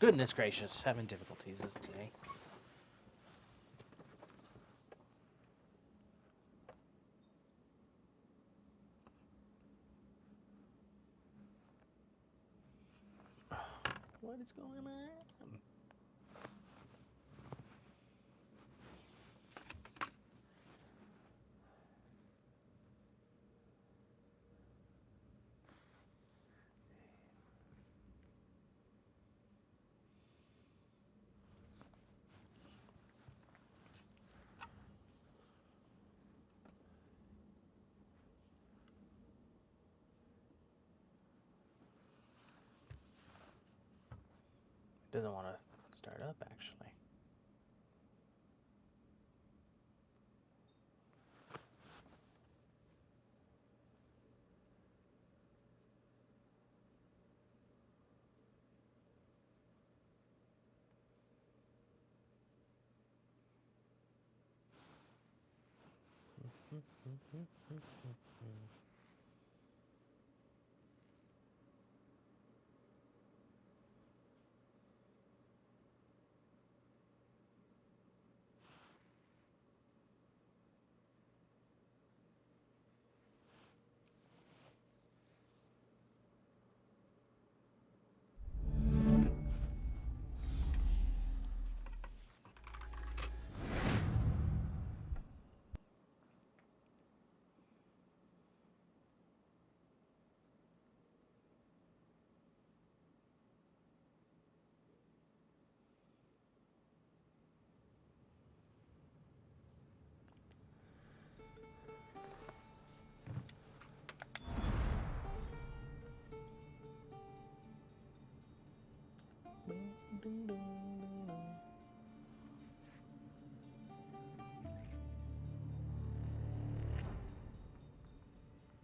Goodness gracious, having difficulties this day. What is going on? It doesn't want to start up, actually.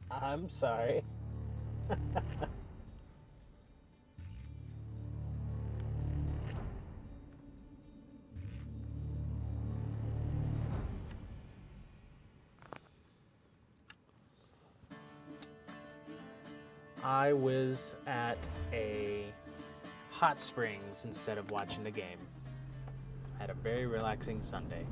I'm sorry. I was at a hot springs instead of watching the game. Had a very relaxing Sunday.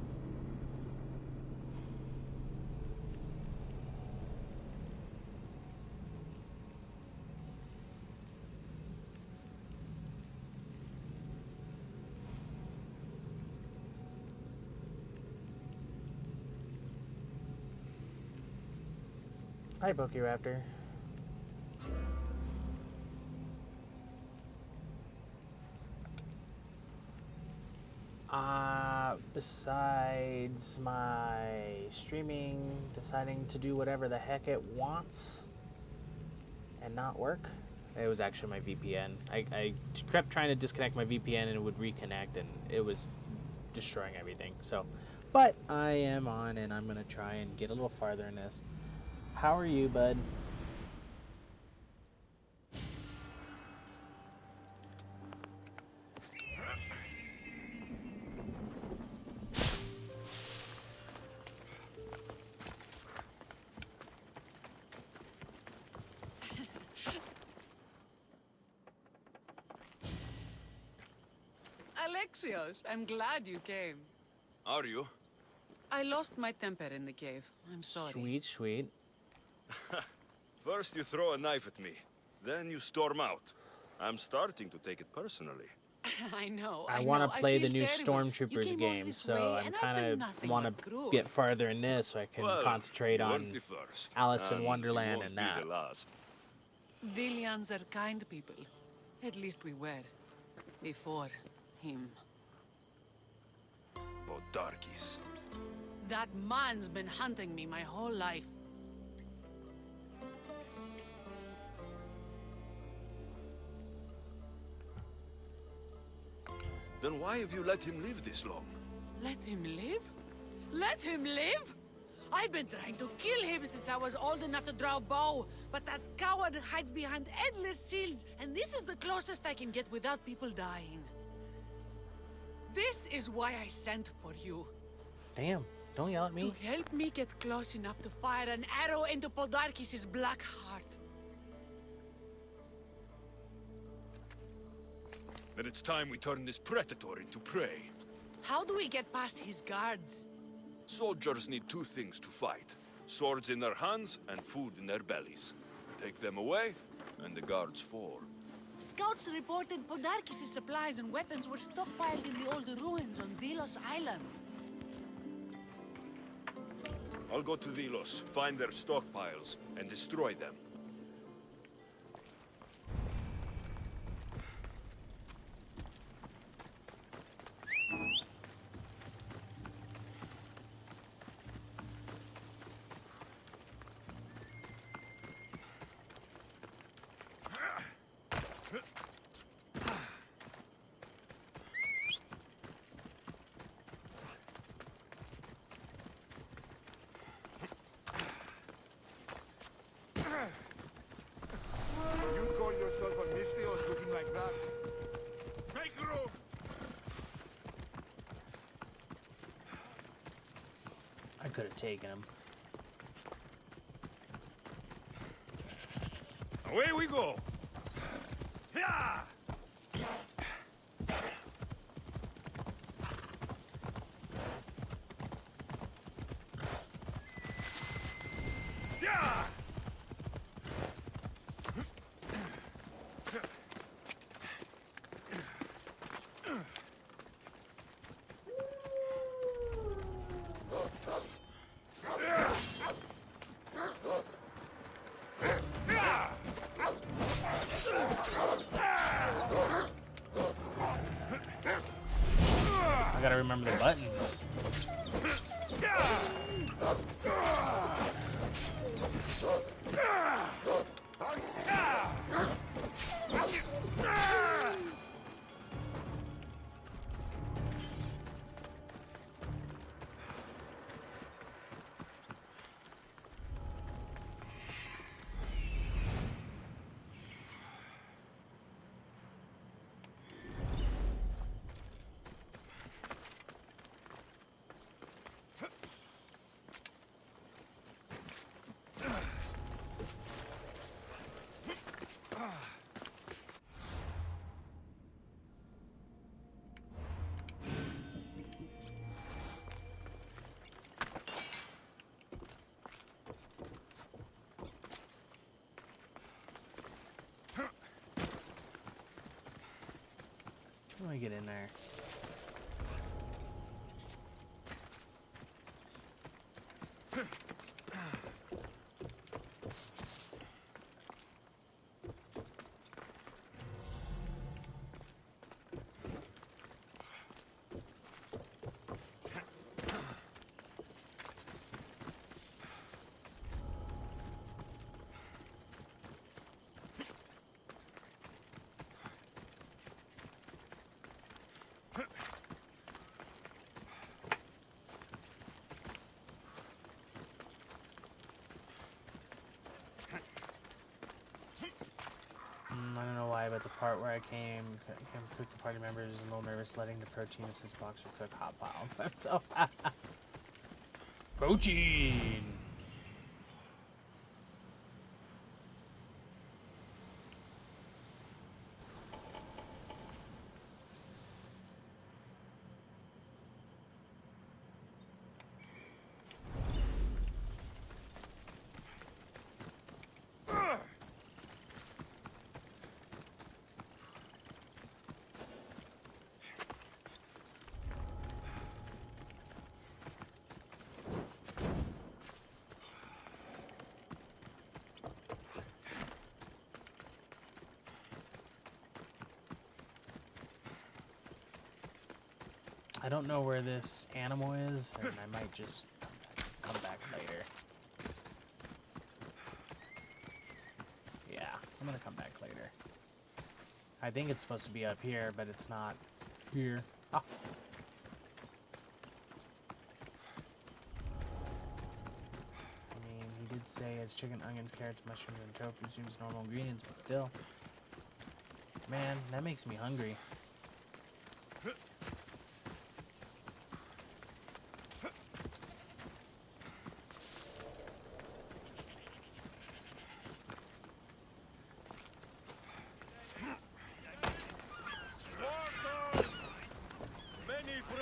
Hi, Pokéraptor. Besides my streaming deciding to do whatever the heck it wants and not work, it was actually my VPN. I kept trying to disconnect my VPN and it would reconnect and it was destroying everything. So, but I am on and I'm going to try and get a little farther in this. How are you, bud? Alexios, I'm glad you came. Are you? I lost my temper in the cave. I'm sorry. Sweet, sweet. First you throw a knife at me, then you storm out. I'm starting to take it personally. I know. I want to play the new terrible. Stormtroopers game, so I'm kind of want to get farther in this so I can Well, concentrate you on weren't the first, Alice in and Wonderland you and won't that. be the last. Villians are kind people. At least we were. Before him. Podarkis. That man's been hunting me my whole life. Then why have you let him live this long? Let him live? Let him live? I've been trying to kill him since I was old enough to draw a bow, but that coward hides behind endless shields, and this is the closest I can get without people dying. This is why I sent for you. Damn, don't yell at me. To help me get close enough to fire an arrow into Podarkis' black heart. Then it's time we turn this predator into prey. How do we get past his guards? Soldiers need two things to fight. Swords in their hands and food in their bellies. Take them away, and the guards fall. Scouts reported Podarkis' supplies and weapons were stockpiled in the old ruins on Delos Island. I'll go to Delos, find their stockpiles, and destroy them. You call yourself a Misthios looking like that? Make room! I could have taken him. Away we go! Yeah! Yeah! I gotta remember the buttons. Let me get in there. I don't know why, but the part where I came cook the party members is a little nervous letting the protein of this box or cook hot pile. I'm so protein. I don't know where this animal is, and I might just come back later. Yeah, I'm gonna come back later. I think it's supposed to be up here, but it's not here. Ah. I mean, he did say it's chicken, onions, carrots, mushrooms, and tofu seems normal ingredients, but still. Man, that makes me hungry.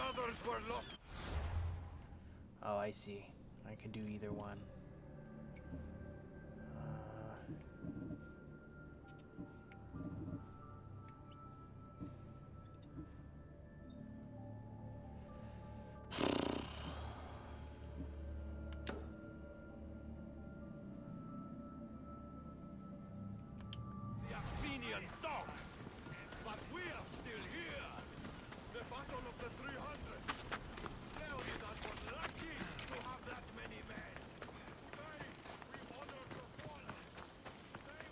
others were lost. Oh, I see. I can do either one. The Athenian dogs! But we are still here! The Battle of the 300! Leonidas was lucky to have that many men! Today, we honor the fallen! Today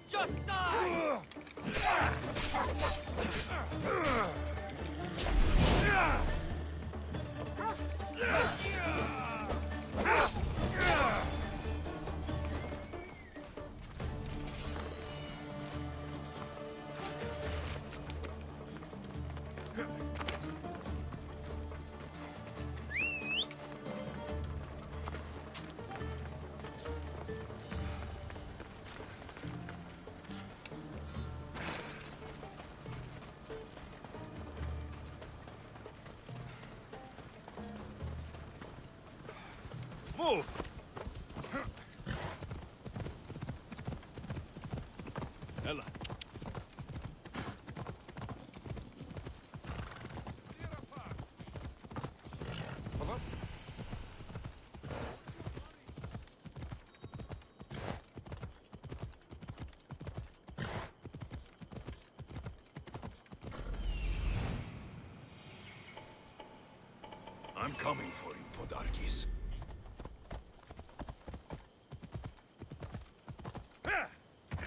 Just die! Move! Ella. I'm coming for you, Podarkis.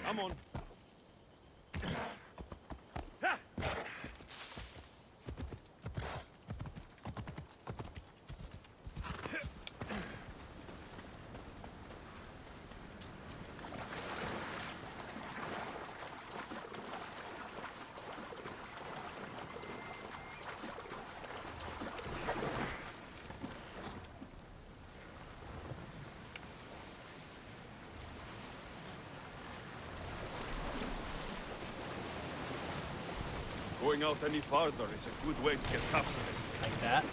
Come on. Going out any farther is a good way to get capsized. Like that.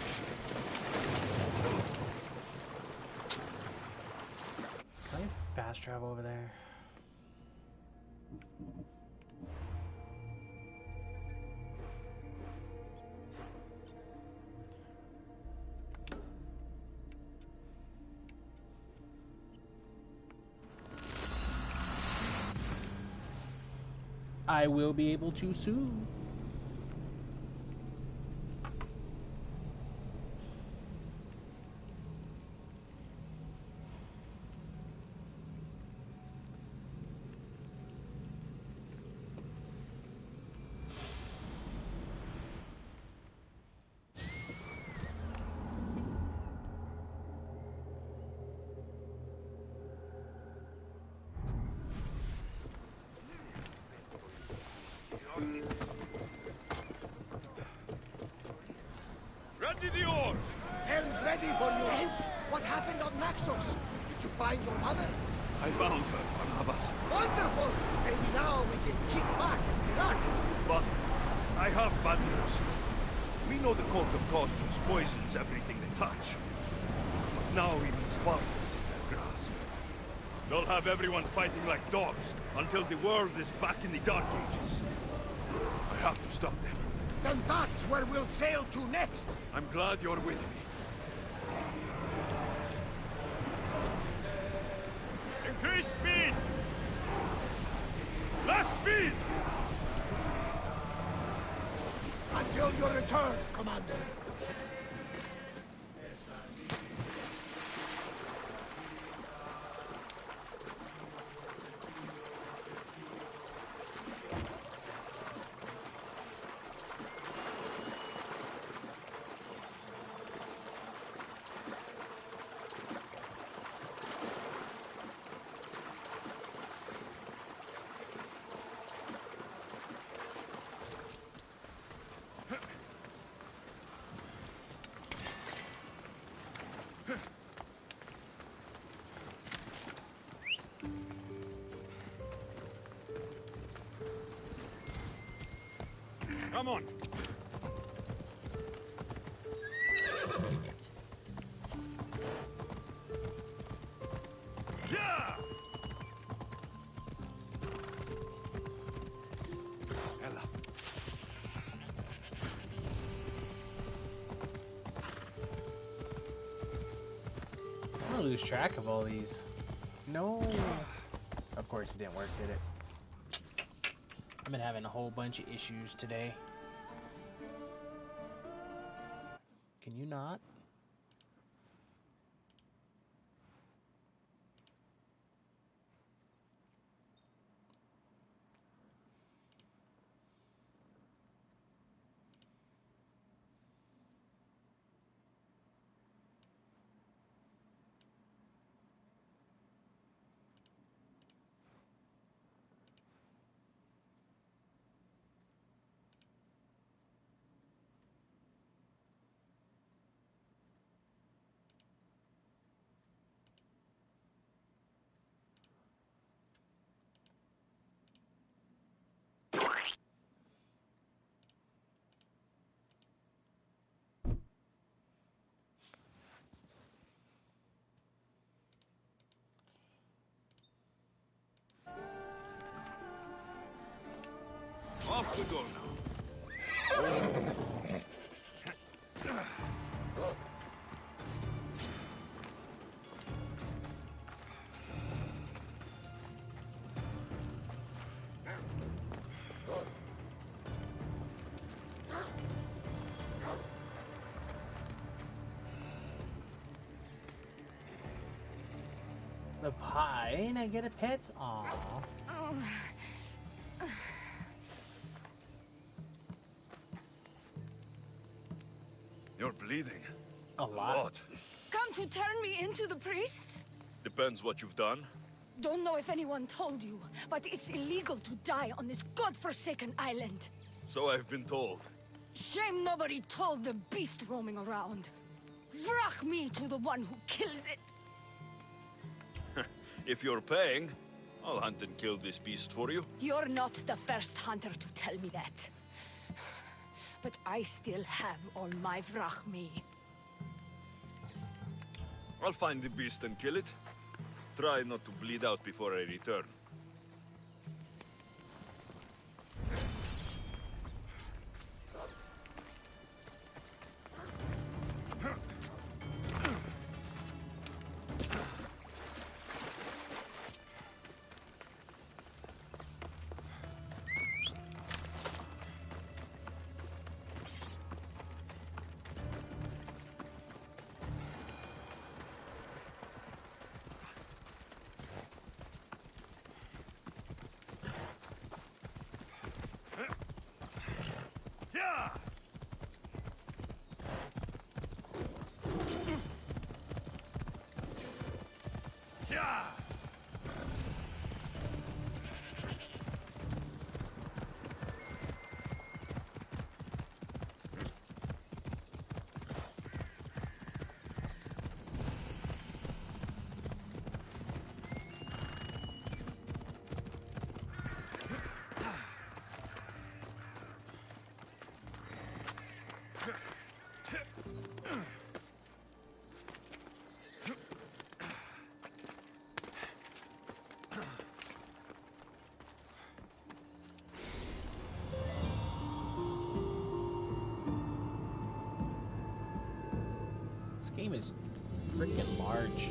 Can I fast travel over there? I will be able to soon. Ready the oars! Helm's ready for you. And what happened on Naxos? Did you find your mother? I found her, Barnabas. Wonderful! Maybe now we can kick back and relax. But I have bad news. We know the Court of Cosmos poisons everything they touch. But now even Sparta's in their grasp. They'll have everyone fighting like dogs until the world is back in the Dark Ages. I have to stop them. Then that's where we'll sail to next. I'm glad you're with me. Increase speed! Less speed! Until your return, Commander. Come on. Yeah! Ella. I'm gonna lose track of all these. No. Of course it didn't work, did it? I've been having a whole bunch of issues today. Can you not? Off we go now. The pie, and I get a pet? Aww. You're bleeding. A lot. Come to turn me into the priests? Depends what you've done. Don't know if anyone told you, but it's illegal to die on this godforsaken island. So I've been told. Shame nobody told the beast roaming around. Vrach me to the one who kills it. If you're paying, I'll hunt and kill this beast for you. You're not the first hunter to tell me that. But I still have all my vrach me. I'll find the beast and kill it. Try not to bleed out before I return. Yeah! Yeah! This game is freaking large.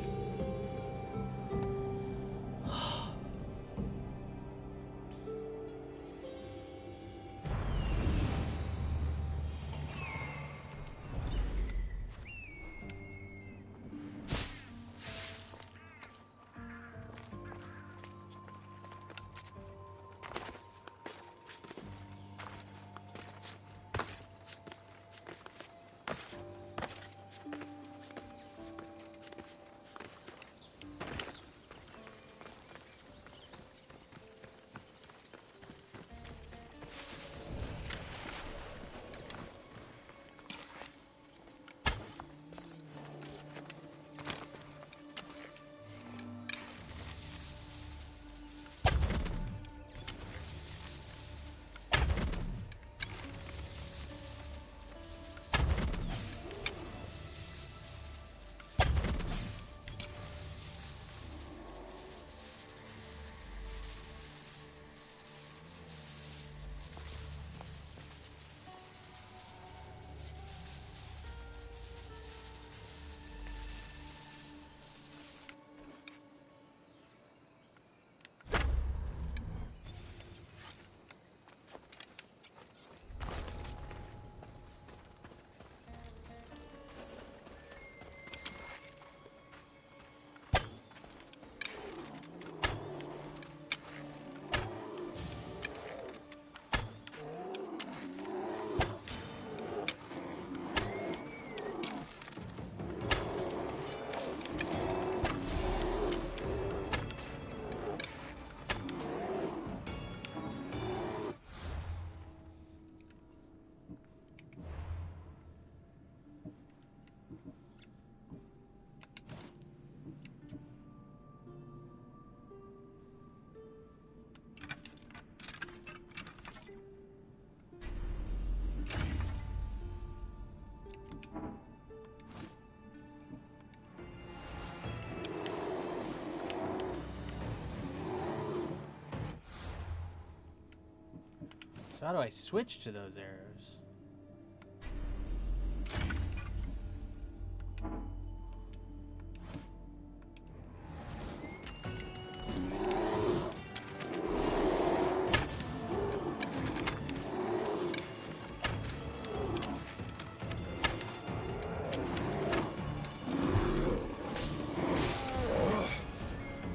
So how do I switch to those arrows?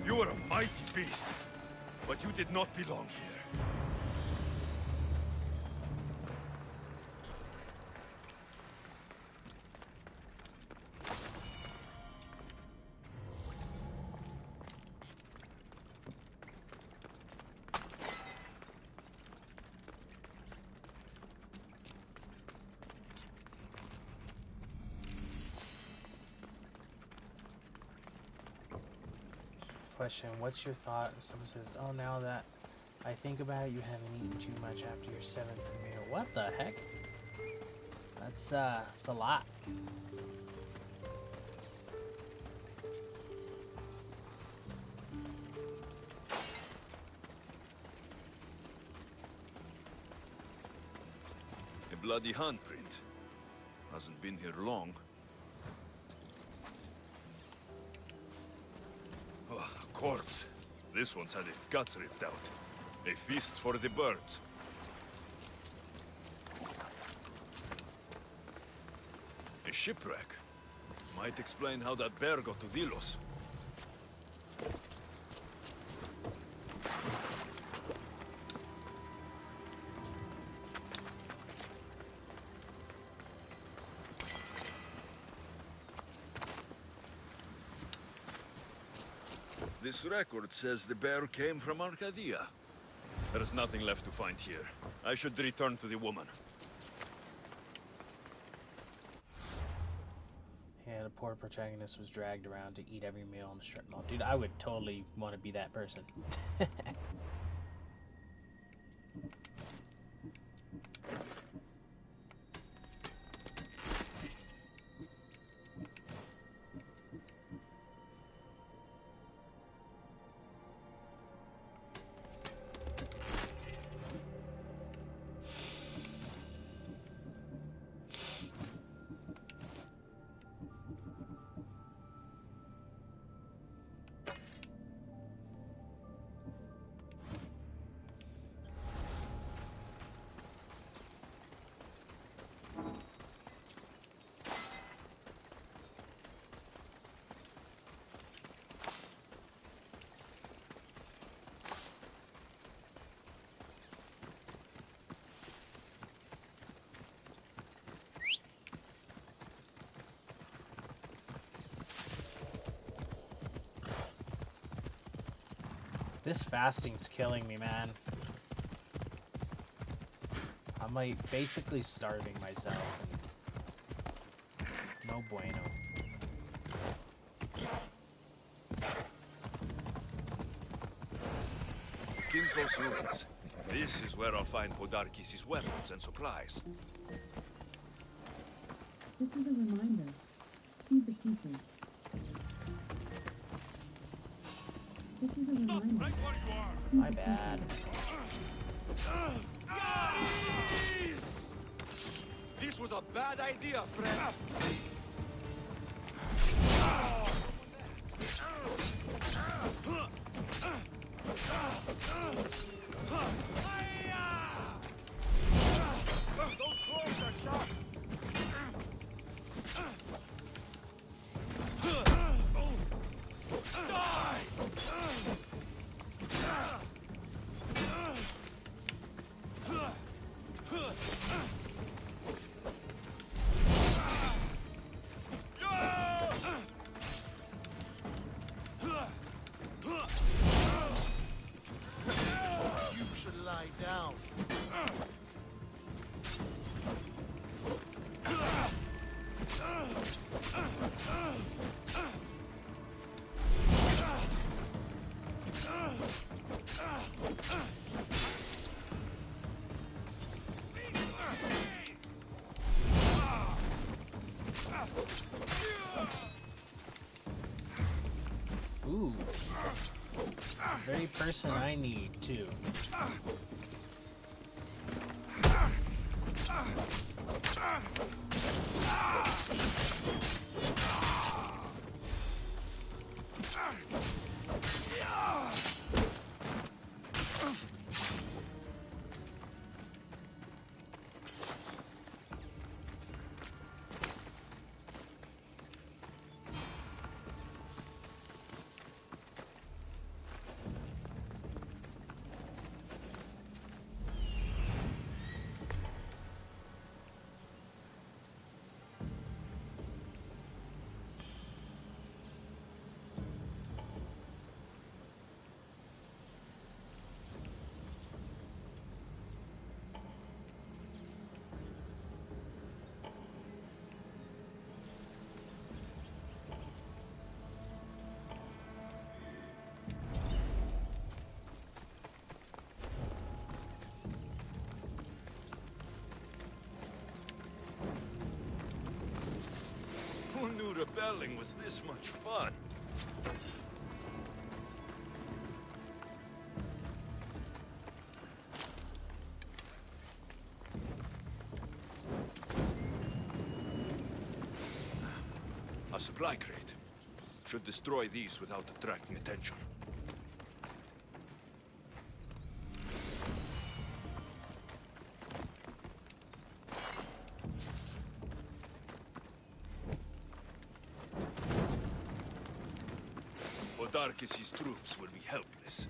You are a mighty beast, but you did not belong here. Question, what's your thought if someone says, oh, now that I think about it, you haven't eaten too much after your 7th meal? What the heck? That's a lot. A bloody handprint. Hasn't been here long. Oh, a corpse. This one's had its guts ripped out. A feast for the birds. A shipwreck. Might explain how that bear got to Delos. This record says the bear came from Arcadia. There is nothing left to find here. I should return to the woman. Yeah, the poor protagonist was dragged around to eat every meal in the strip mall. Dude, I would totally want to be that person. This fasting's killing me, man. I'm like basically starving myself. No bueno. Kinthos ruins. This is where I'll find Podarkis' weapons and supplies. This is a reminder. Feed the people. This is a reminder. Right where you are! My bad. This was a bad idea, friend. Those claws are sharp. You should lie down. Ooh. Very person I need, too. Who knew rebelling was this much fun? A supply crate. Should destroy these without attracting attention. Podarkes' troops will be helpless.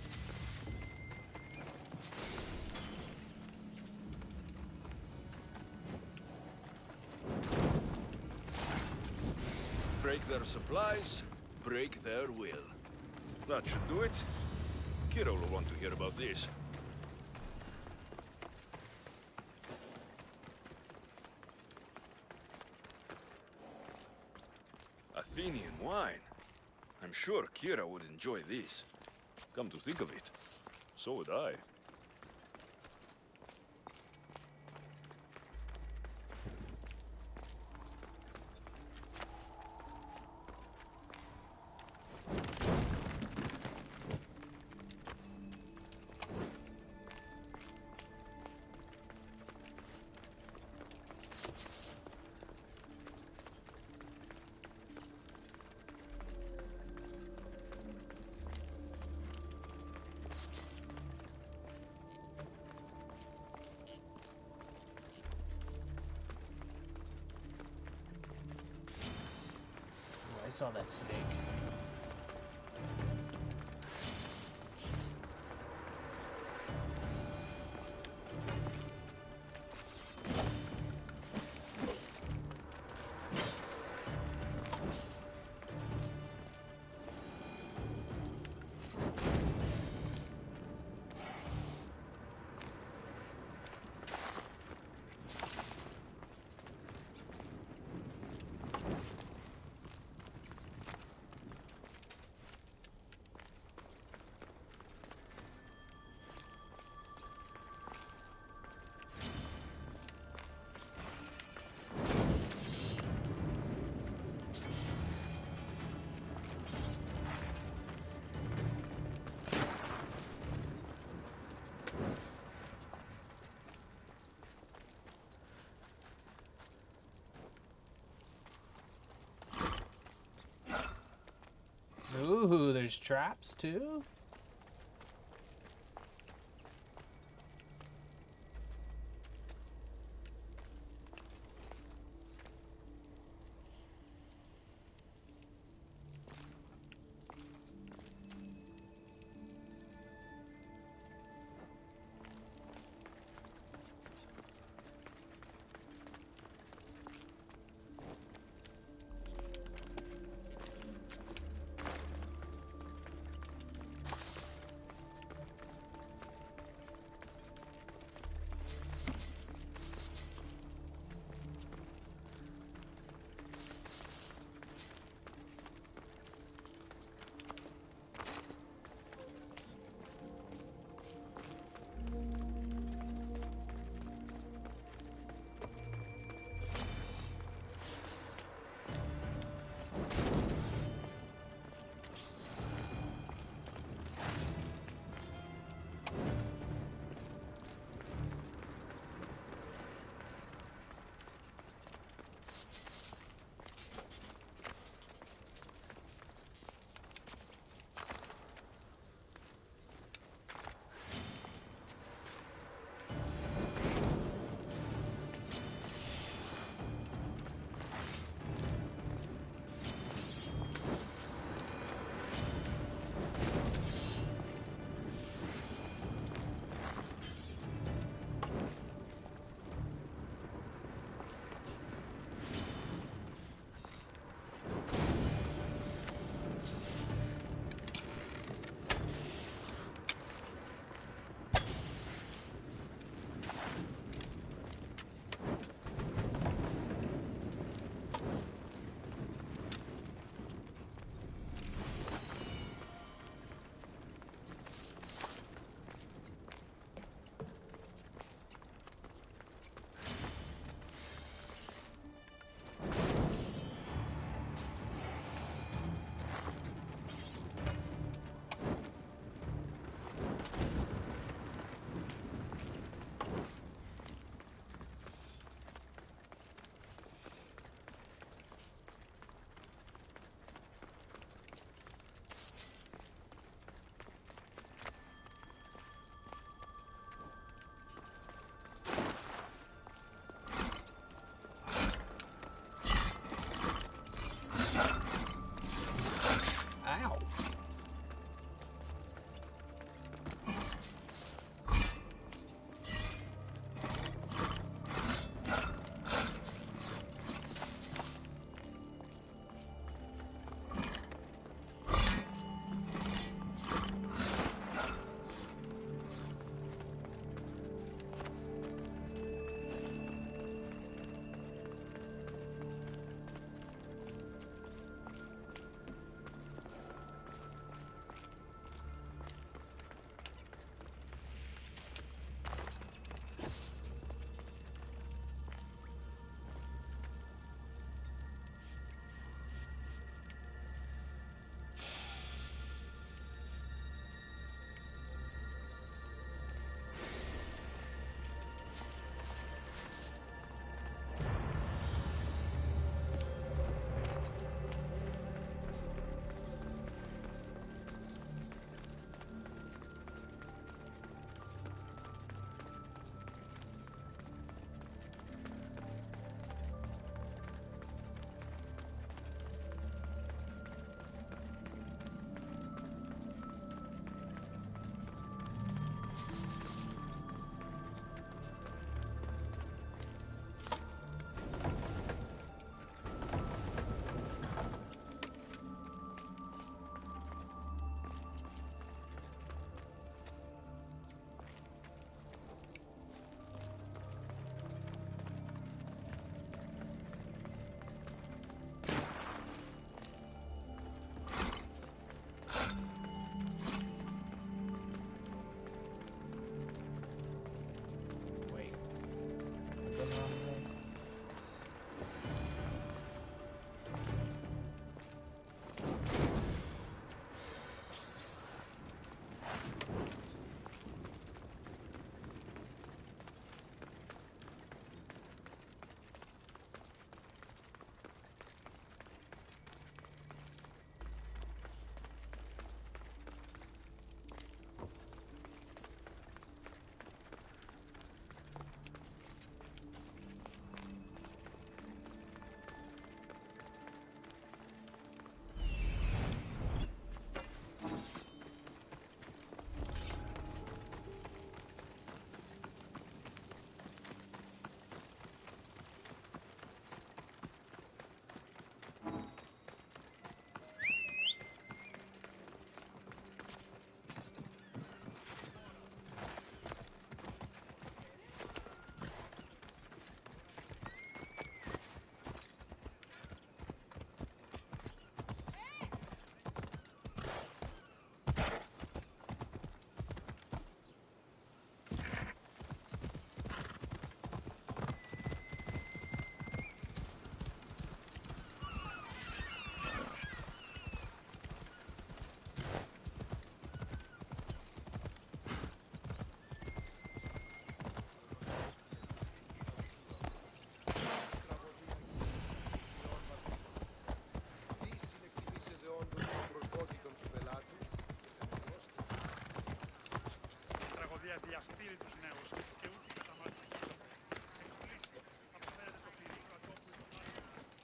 Break their supplies, break their will. That should do it. Kira will want to hear about this. Athenian wine. I'm sure Kira would enjoy this. Come to think of it, so would I. I saw that snake. Ooh, there's traps too?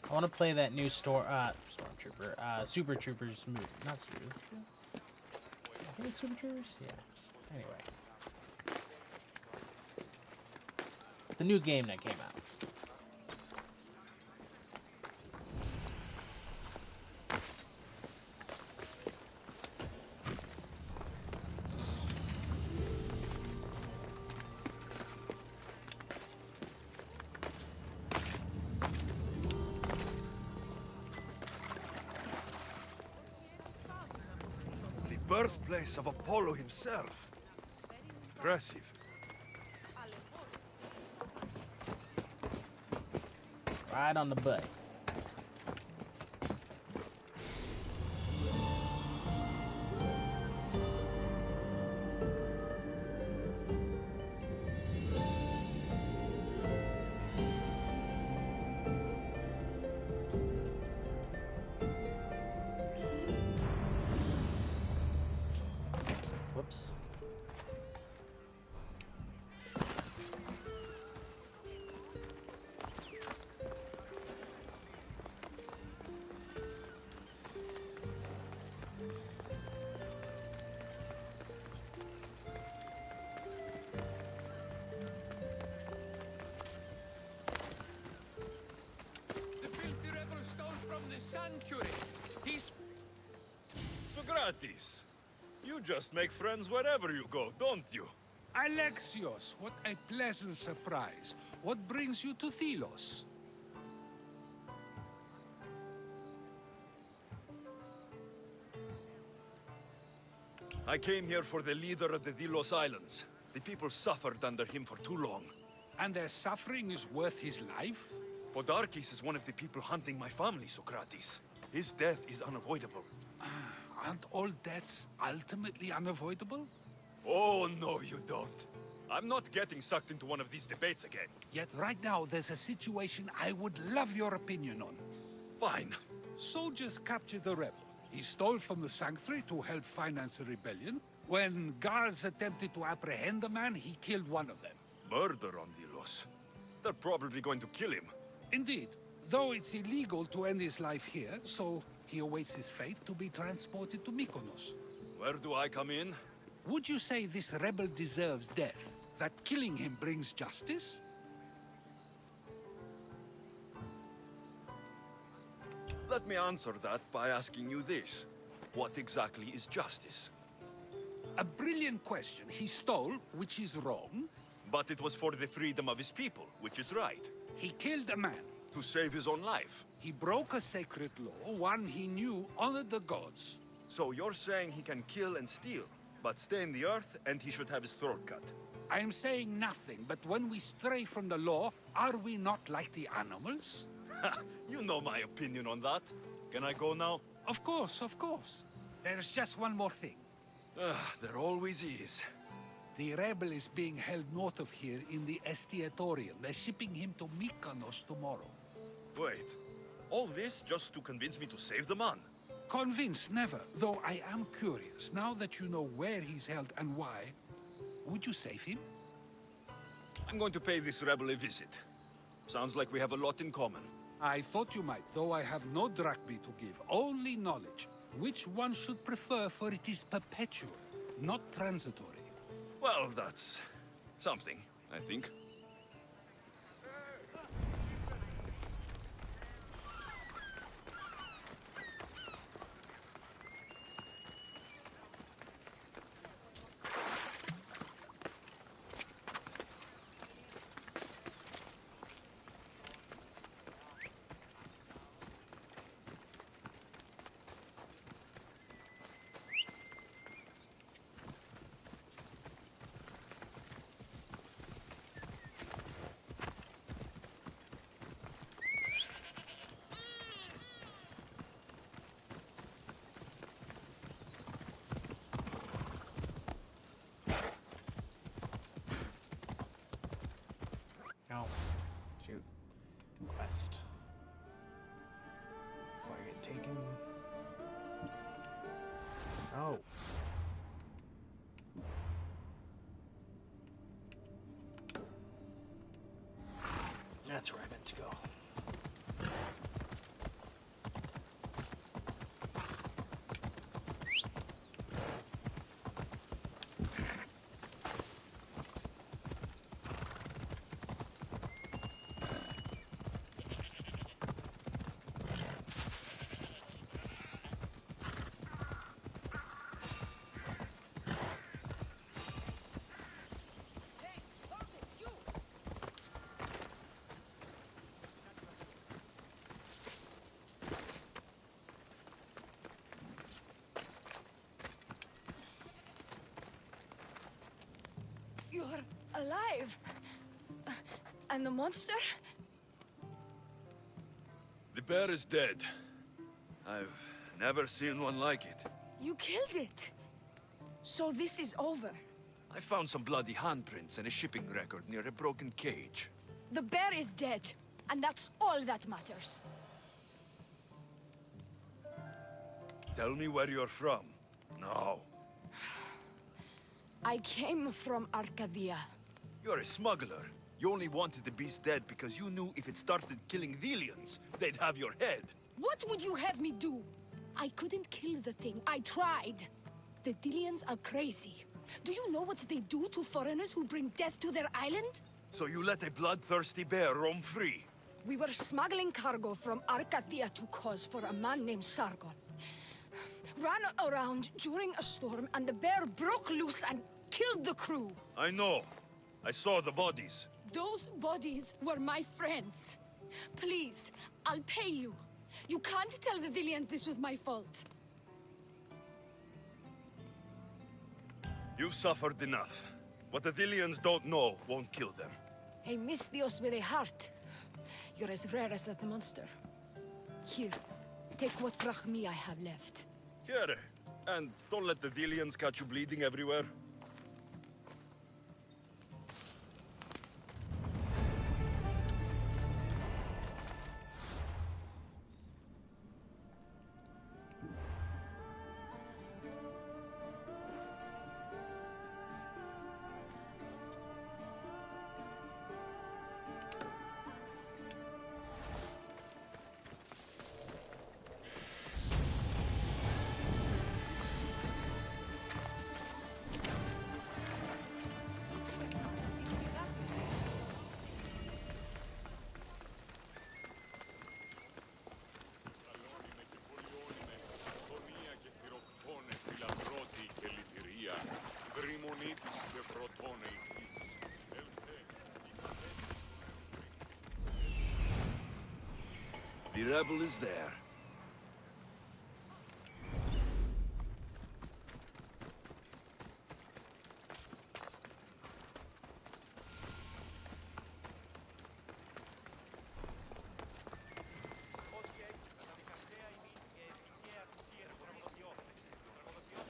I want to play that new Stormtrooper, Super Troopers movie. Not Super, is it? I think it's Super Troopers? Yeah. Anyway. The new game that came out. Birthplace of Apollo himself. Impressive. Right on the butt. Whoops. The filthy rebel stole from the sanctuary. He's... Socrates, you just make friends wherever you go, don't you? Alexios, what a pleasant surprise. What brings you to Thelos? I came here for the leader of the Delos Islands. The people suffered under him for too long. And their suffering is worth his life? Podarkes is one of the people hunting my family, Socrates. His death is unavoidable. Aren't all deaths ultimately unavoidable? Oh, no, you don't. I'm not getting sucked into one of these debates again. Yet right now there's a situation I would love your opinion on. Fine. Soldiers captured the rebel. He stole from the sanctuary to help finance the rebellion. When guards attempted to apprehend the man, he killed one of them. Murder on Delos. They're probably going to kill him. Indeed, though it's illegal to end his life here, so he awaits his fate to be transported to Mykonos. Where do I come in? Would you say this rebel deserves death? That killing him brings justice? Let me answer that by asking you this. What exactly is justice? A brilliant question. He stole, which is wrong. But it was for the freedom of his people, which is right. He killed a man. To save his own life. He broke a sacred law, one he knew honored the gods. So you're saying he can kill and steal, but stay in the earth and he should have his throat cut. I am saying nothing, but when we stray from the law, are we not like the animals? You know my opinion on that. Can I go now? Of course, of course. There's just one more thing. There always is. The rebel is being held north of here in the Estiatorium. They're shipping him to Mykonos tomorrow. Wait, all this just to convince me to save the man? Convinced, never. Though I am curious, now that you know where he's held and why, would you save him? I'm going to pay this rebel a visit. Sounds like we have a lot in common. I thought you might, though I have no drachmae to give, only knowledge. Which one should prefer, for it is perpetual, not transitory. Well, that's something, I think. Oh, shoot. Quest. Before I get taken. Oh. That's where I meant to go. You're alive. And the monster? The bear is dead. I've never seen one like it. You killed it. So this is over. I found some bloody handprints and a shipping record near a broken cage. The bear is dead. And that's all that matters. Tell me where you're from. No. I came from Arcadia. You're a smuggler. You only wanted the beast dead because you knew if it started killing Delians, they'd have your head. What would you have me do? I couldn't kill the thing. I tried. The Dilians are crazy. Do you know what they do to foreigners who bring death to their island? So you let a bloodthirsty bear roam free? We were smuggling cargo from Arcadia to Kos for a man named Sargon. Ran around during a storm and the bear broke loose and killed the crew. I know. I saw the bodies. Those bodies were my friends. Please, I'll pay you. You can't tell the Dilians this was my fault. You've suffered enough. What the Dilians don't know won't kill them. A Misthios with a heart. You're as rare as that monster. Here, take what Frachmi I have left. Here. And don't let the Dilians catch you bleeding everywhere. The rebel is there.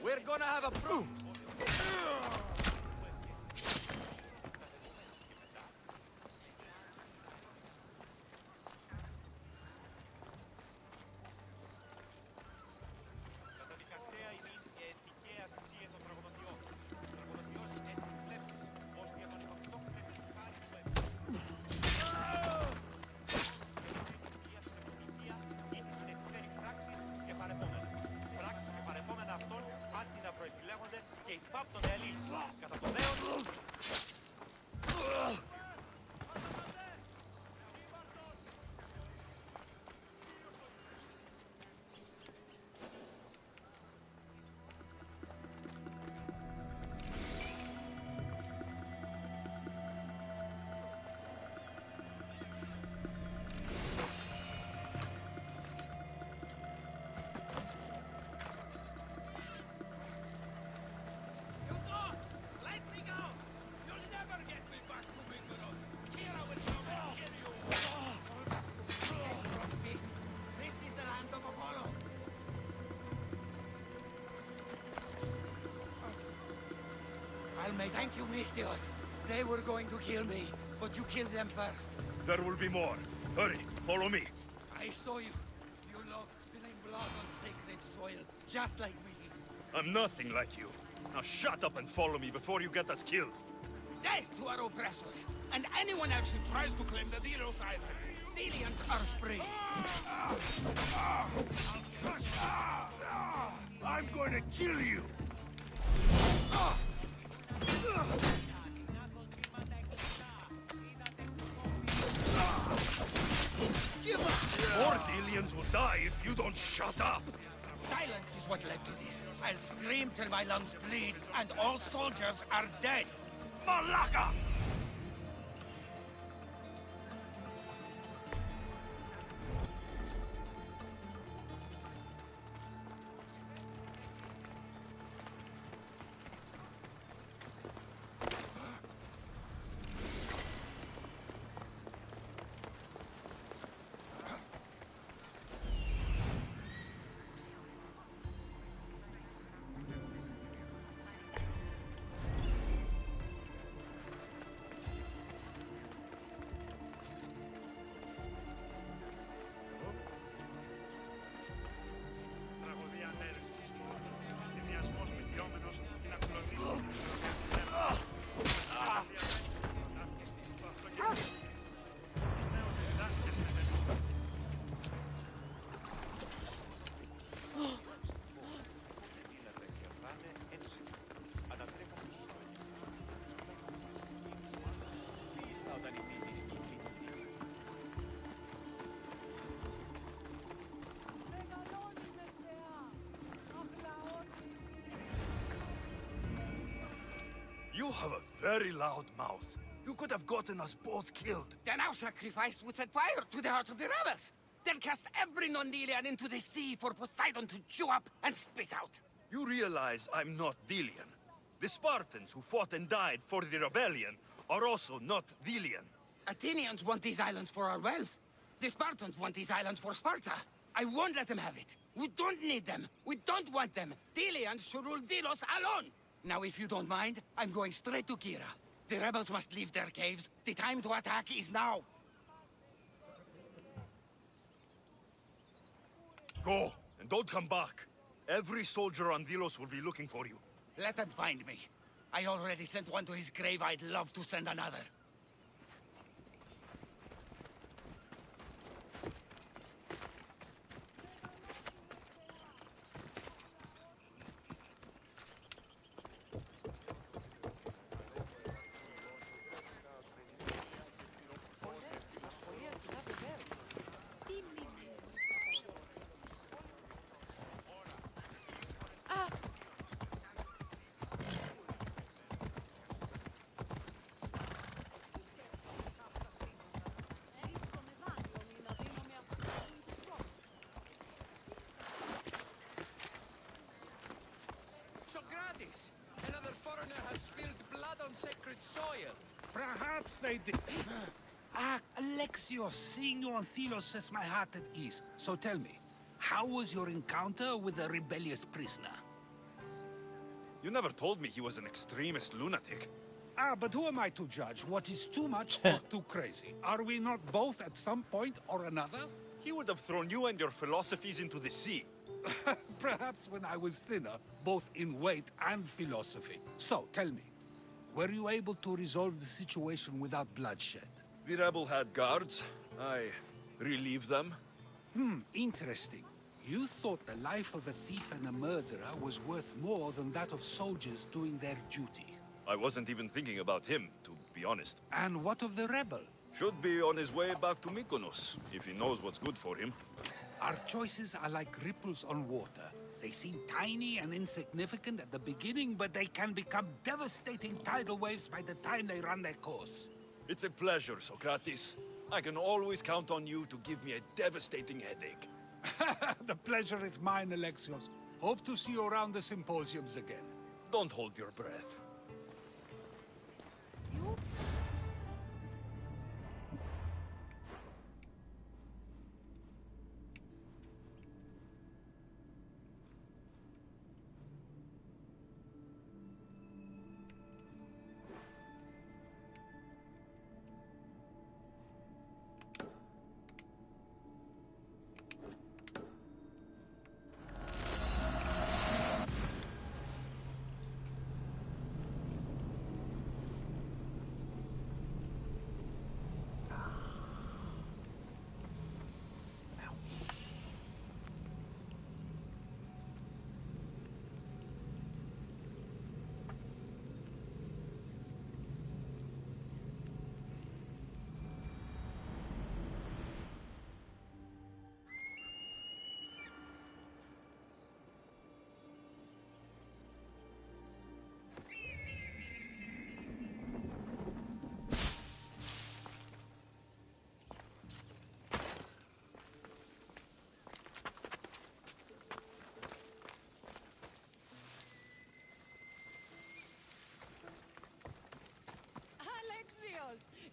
We're gonna have a proof. You dogs! Let me go! You'll never get me back to Vigorous! Kira will come and kill you! This is the land of Apollo! Thank you, Misthios. They were going to kill me, but you killed them first. There will be more. Hurry, follow me. I saw you. You loved spilling blood on sacred soil, just like me. I'm nothing like you. Now shut up and follow me before you get us killed. Death to our oppressors, and anyone else who tries to claim the Delos Islands. Delians are free. I'm going to kill you! More Delians will die if you don't shut up! Silence is what led to this. I'll scream till my lungs bleed, and all soldiers are dead. Malaka! You have a very loud mouth. You could have gotten us both killed. Then our sacrifice would set fire to the hearts of the rebels. Then cast every non-Delian into the sea for Poseidon to chew up and spit out. You realize I'm not Delian. The Spartans who fought and died for the rebellion are also not Delian. Athenians want these islands for our wealth. The Spartans want these islands for Sparta. I won't let them have it. We don't need them. We don't want them. Delians should rule Delos alone. Now, if you don't mind, I'm going straight to Kira. The rebels must leave their caves. The time to attack is now. Go, and don't come back. Every soldier on Delos will be looking for you. Let them find me. I already sent one to his grave. I'd love to send another. Socrates! Another foreigner has spilled blood on sacred soil. Perhaps they did. Alexios, seeing you on Thelos sets my heart at ease. So tell me, how was your encounter with the rebellious prisoner? You never told me he was an extremist lunatic. But who am I to judge what is too much or too crazy? Are we not both at some point or another? He would have thrown you and your philosophies into the sea. Perhaps when I was thinner, both in weight and philosophy. So, tell me, were you able to resolve the situation without bloodshed? The rebel had guards. I relieved them. Interesting. You thought the life of a thief and a murderer was worth more than that of soldiers doing their duty. I wasn't even thinking about him, to be honest. And what of the rebel? Should be on his way back to Mykonos, if he knows what's good for him. Our choices are like ripples on water. They seem tiny and insignificant at the beginning, but they can become devastating tidal waves by the time they run their course. It's a pleasure, Socrates. I can always count on you to give me a devastating headache. The pleasure is mine, Alexios. Hope to see you around the symposiums again. Don't hold your breath.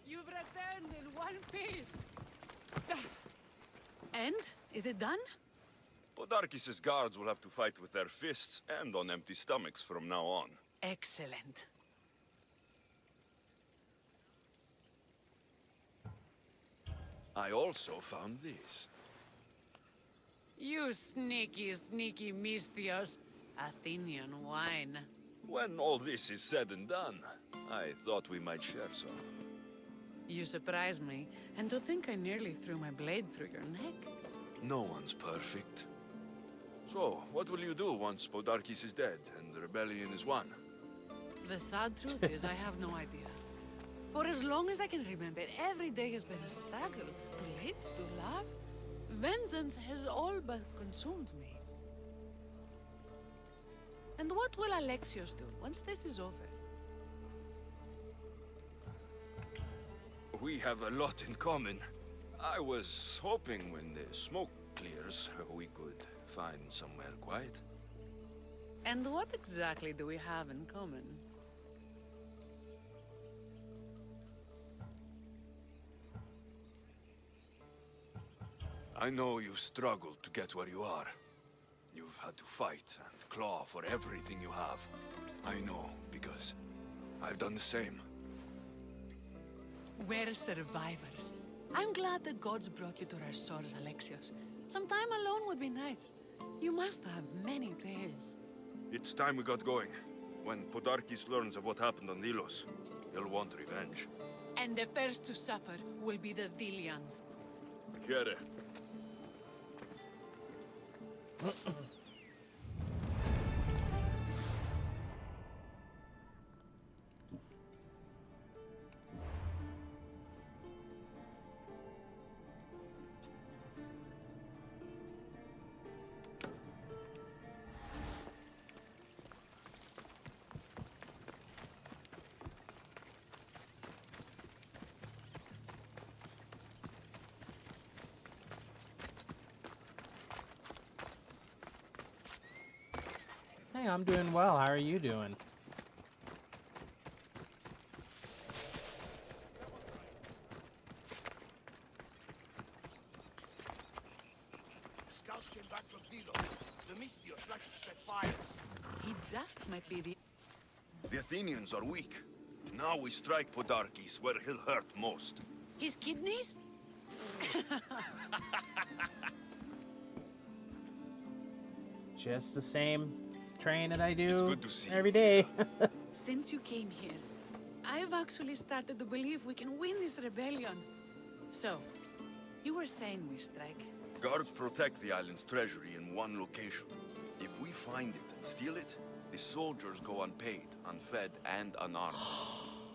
You've returned in one piece. And? Is it done? Podarkis' guards will have to fight with their fists and on empty stomachs from now on. Excellent. I also found this. You sneaky, sneaky Misthios. Athenian wine. When all this is said and done, I thought we might share some. You surprise me, and to think I nearly threw my blade through your neck. No one's perfect. So, what will you do once Podarkis is dead and the rebellion is won? The sad truth is I have no idea. For as long as I can remember, every day has been a struggle. To live, to love. Vengeance has all but consumed me. And what will Alexios do once this is over? We have a lot in common. I was hoping when the smoke clears, we could find somewhere quiet. And what exactly do we have in common? I know you struggled to get where you are. You've had to fight and claw for everything you have. I know, because I've done the same. We're survivors. I'm glad the gods brought you to our shores, Alexios. Some time alone would be nice. You must have many tales. It's time we got going. When Podarkis learns of what happened on Delos, he'll want revenge. And the first to suffer will be the Delians. Here. Hey, I'm doing well. How are you doing? Scouts came back from Delos. The Misthios likes to set fires. He just might be the... The Athenians are weak. Now we strike Podarkis where he'll hurt most. His kidneys? Just the same train that I do It's good to see every you, day. Since you came here, I've actually started to believe we can win this rebellion. So, you were saying we strike. Guards protect the island's treasury in one location. If we find it and steal it, the soldiers go unpaid, unfed, and unarmed.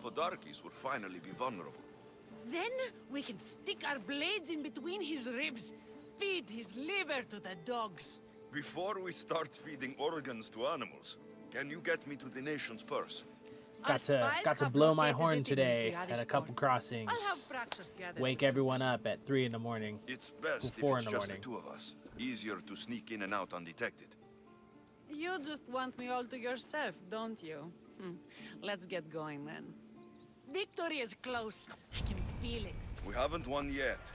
Podarkis will finally be vulnerable. Then we can stick our blades in between his ribs, feed his liver to the dogs. Before we start feeding organs to animals, can you get me to the nation's purse? Our spies got to have blow my located horn it in today Hades at a couple Fort. crossings. I'll have Praxis gather Wake it. everyone up at 3 in the morning. It's best if 4 it's in the just the morning. two of us. Easier to sneak in and out undetected. You just want me all to yourself, don't you? Let's get going then. Victory is close. I can feel it. We haven't won yet.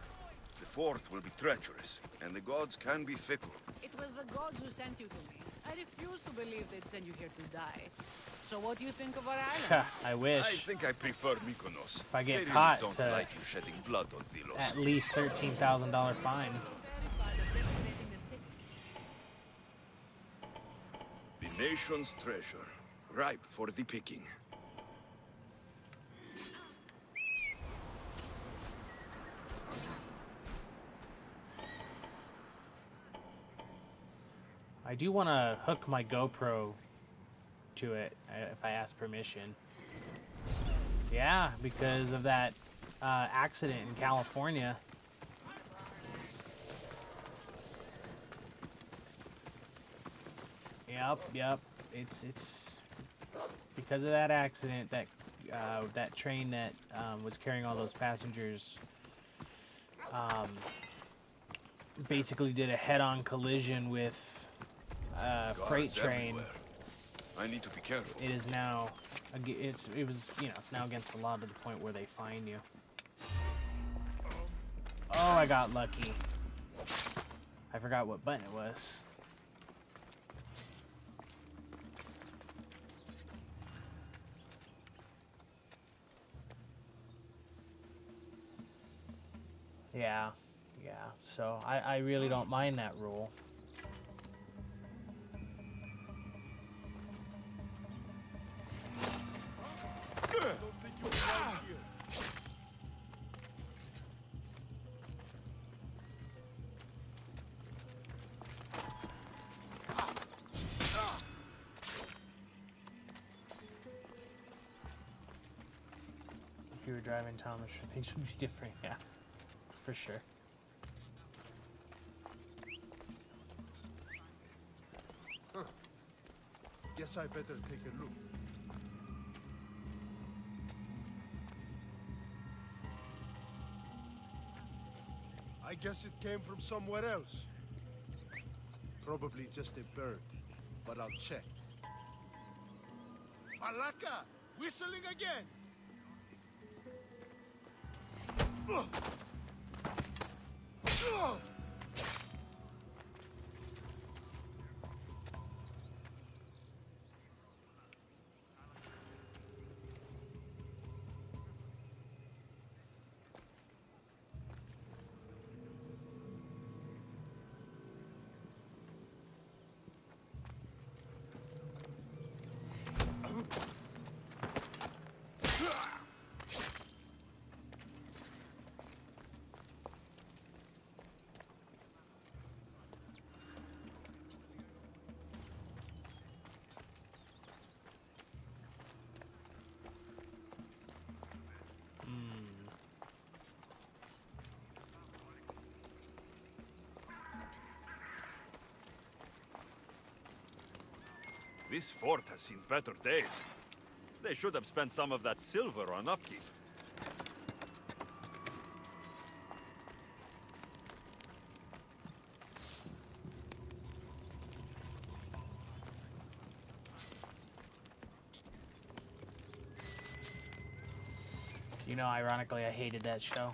The fort will be treacherous, and the gods can be fickle. It was the gods who sent you to me. I refuse to believe they'd send you here to die. So what do you think of our islands? I wish. I think I prefer Mykonos. If I get they really caught don't to like you shedding blood on Delos. At least $13,000 fine. The nation's treasure, ripe for the picking. I do want to hook my GoPro to it if I ask permission. Yeah, because of that accident in California. Yep. It's because of that accident that that train that was carrying all those passengers basically did a head-on collision with a freight Guards train. everywhere. I need to be careful. It is now, it's now against the law to the point where they fine you. Oh, I got lucky. I forgot what button it was. Yeah, so I really don't mind that rule. If you were driving Thomas, things would be different, yeah, for sure. Guess I better take a look. I guess it came from somewhere else. Probably just a bird, but I'll check. Malaka! Whistling again! Ugh. Ugh. This fort has seen better days. They should have spent some of that silver on upkeep. You know, ironically, I hated that show.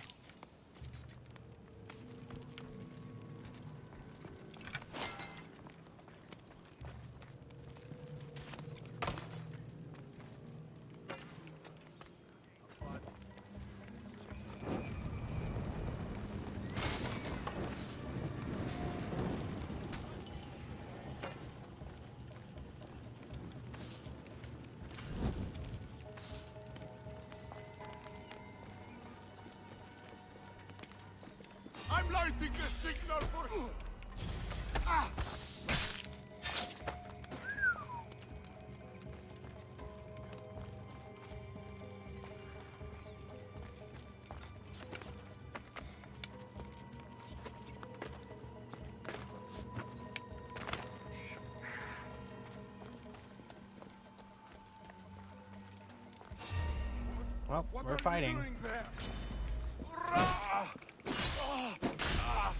I'm lighting a signal for... Ah! Well, What we're are you fighting. doing there? Ah! Ah! Ah! Ah!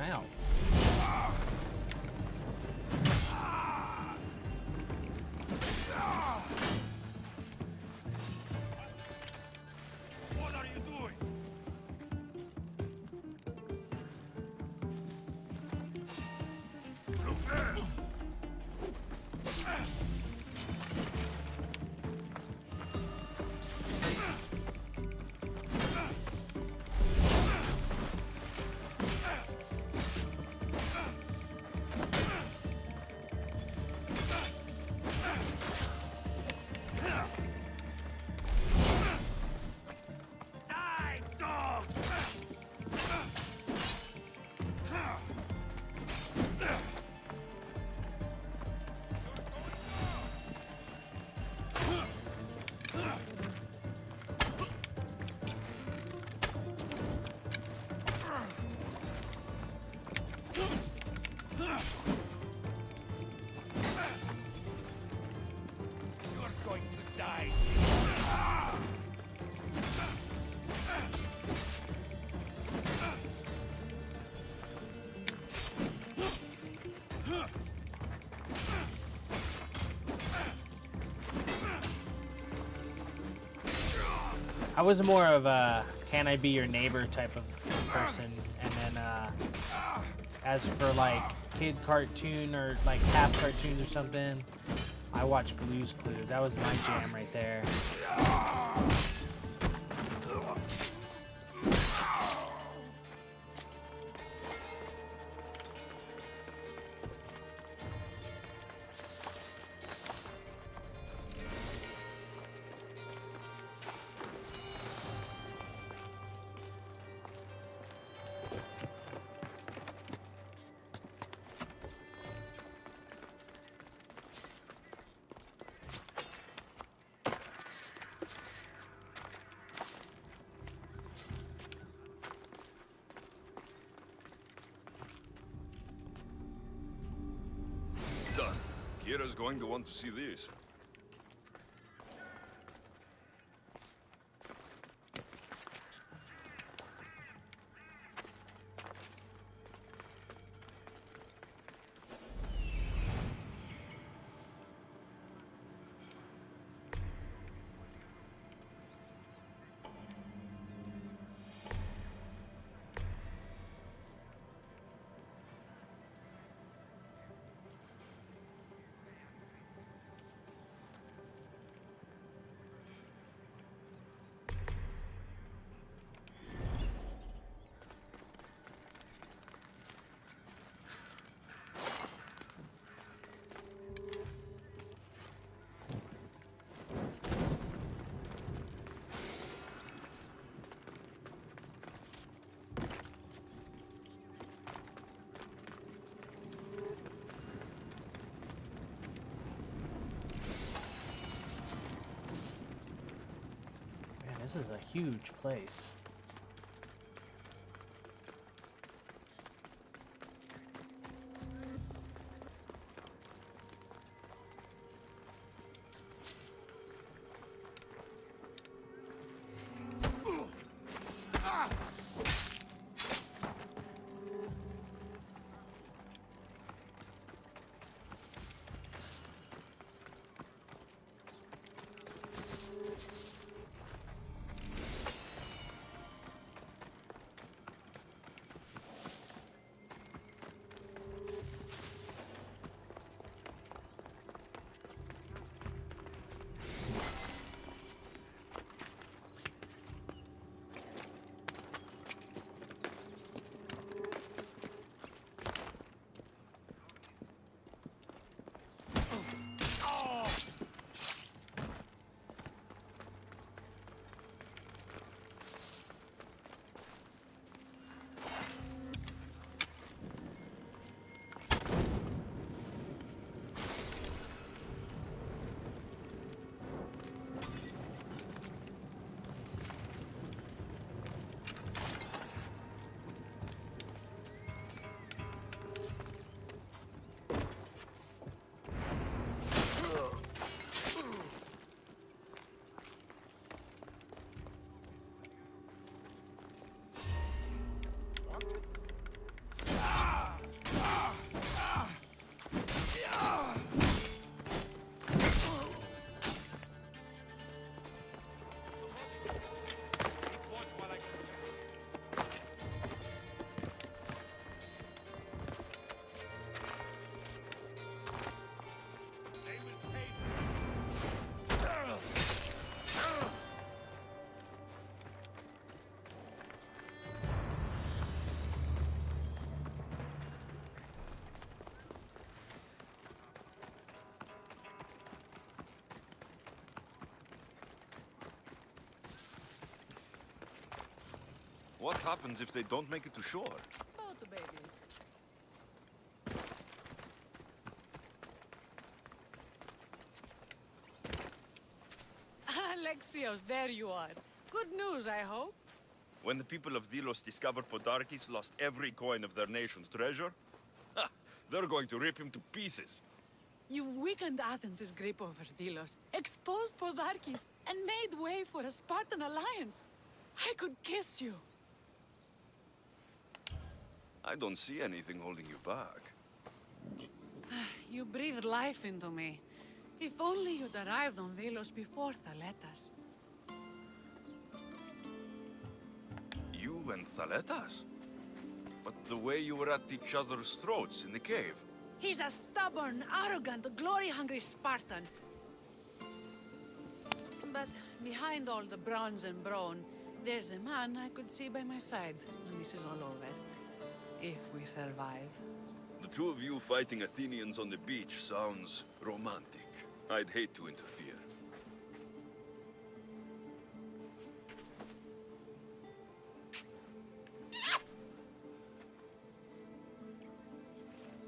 out. What are you doing? Look there! Die, dog! You're going to die. I was more of a can I be your neighbor type of person, and then as for like kid cartoon or like half cartoons or something, I watched Blue's Clues. That was my jam right there. Done. Kira's going to want to see this. Man, this is a huge place. What happens if they don't make it to shore? Both the babies. Alexios, there you are. Good news, I hope. When the people of Delos discovered Podarkes lost every coin of their nation's treasure, ha, they're going to rip him to pieces. You've weakened Athens' grip over Delos, exposed Podarkes, and made way for a Spartan alliance. I could kiss you. I don't see anything holding you back. You breathed life into me. If only you'd arrived on Delos before Thaletas. You and Thaletas? But the way you were at each other's throats in the cave. He's a stubborn, arrogant, glory-hungry Spartan. But behind all the bronze and brawn, there's a man I could see by my side when this is all over. If we survive. The two of you fighting Athenians on the beach sounds romantic. I'd hate to interfere.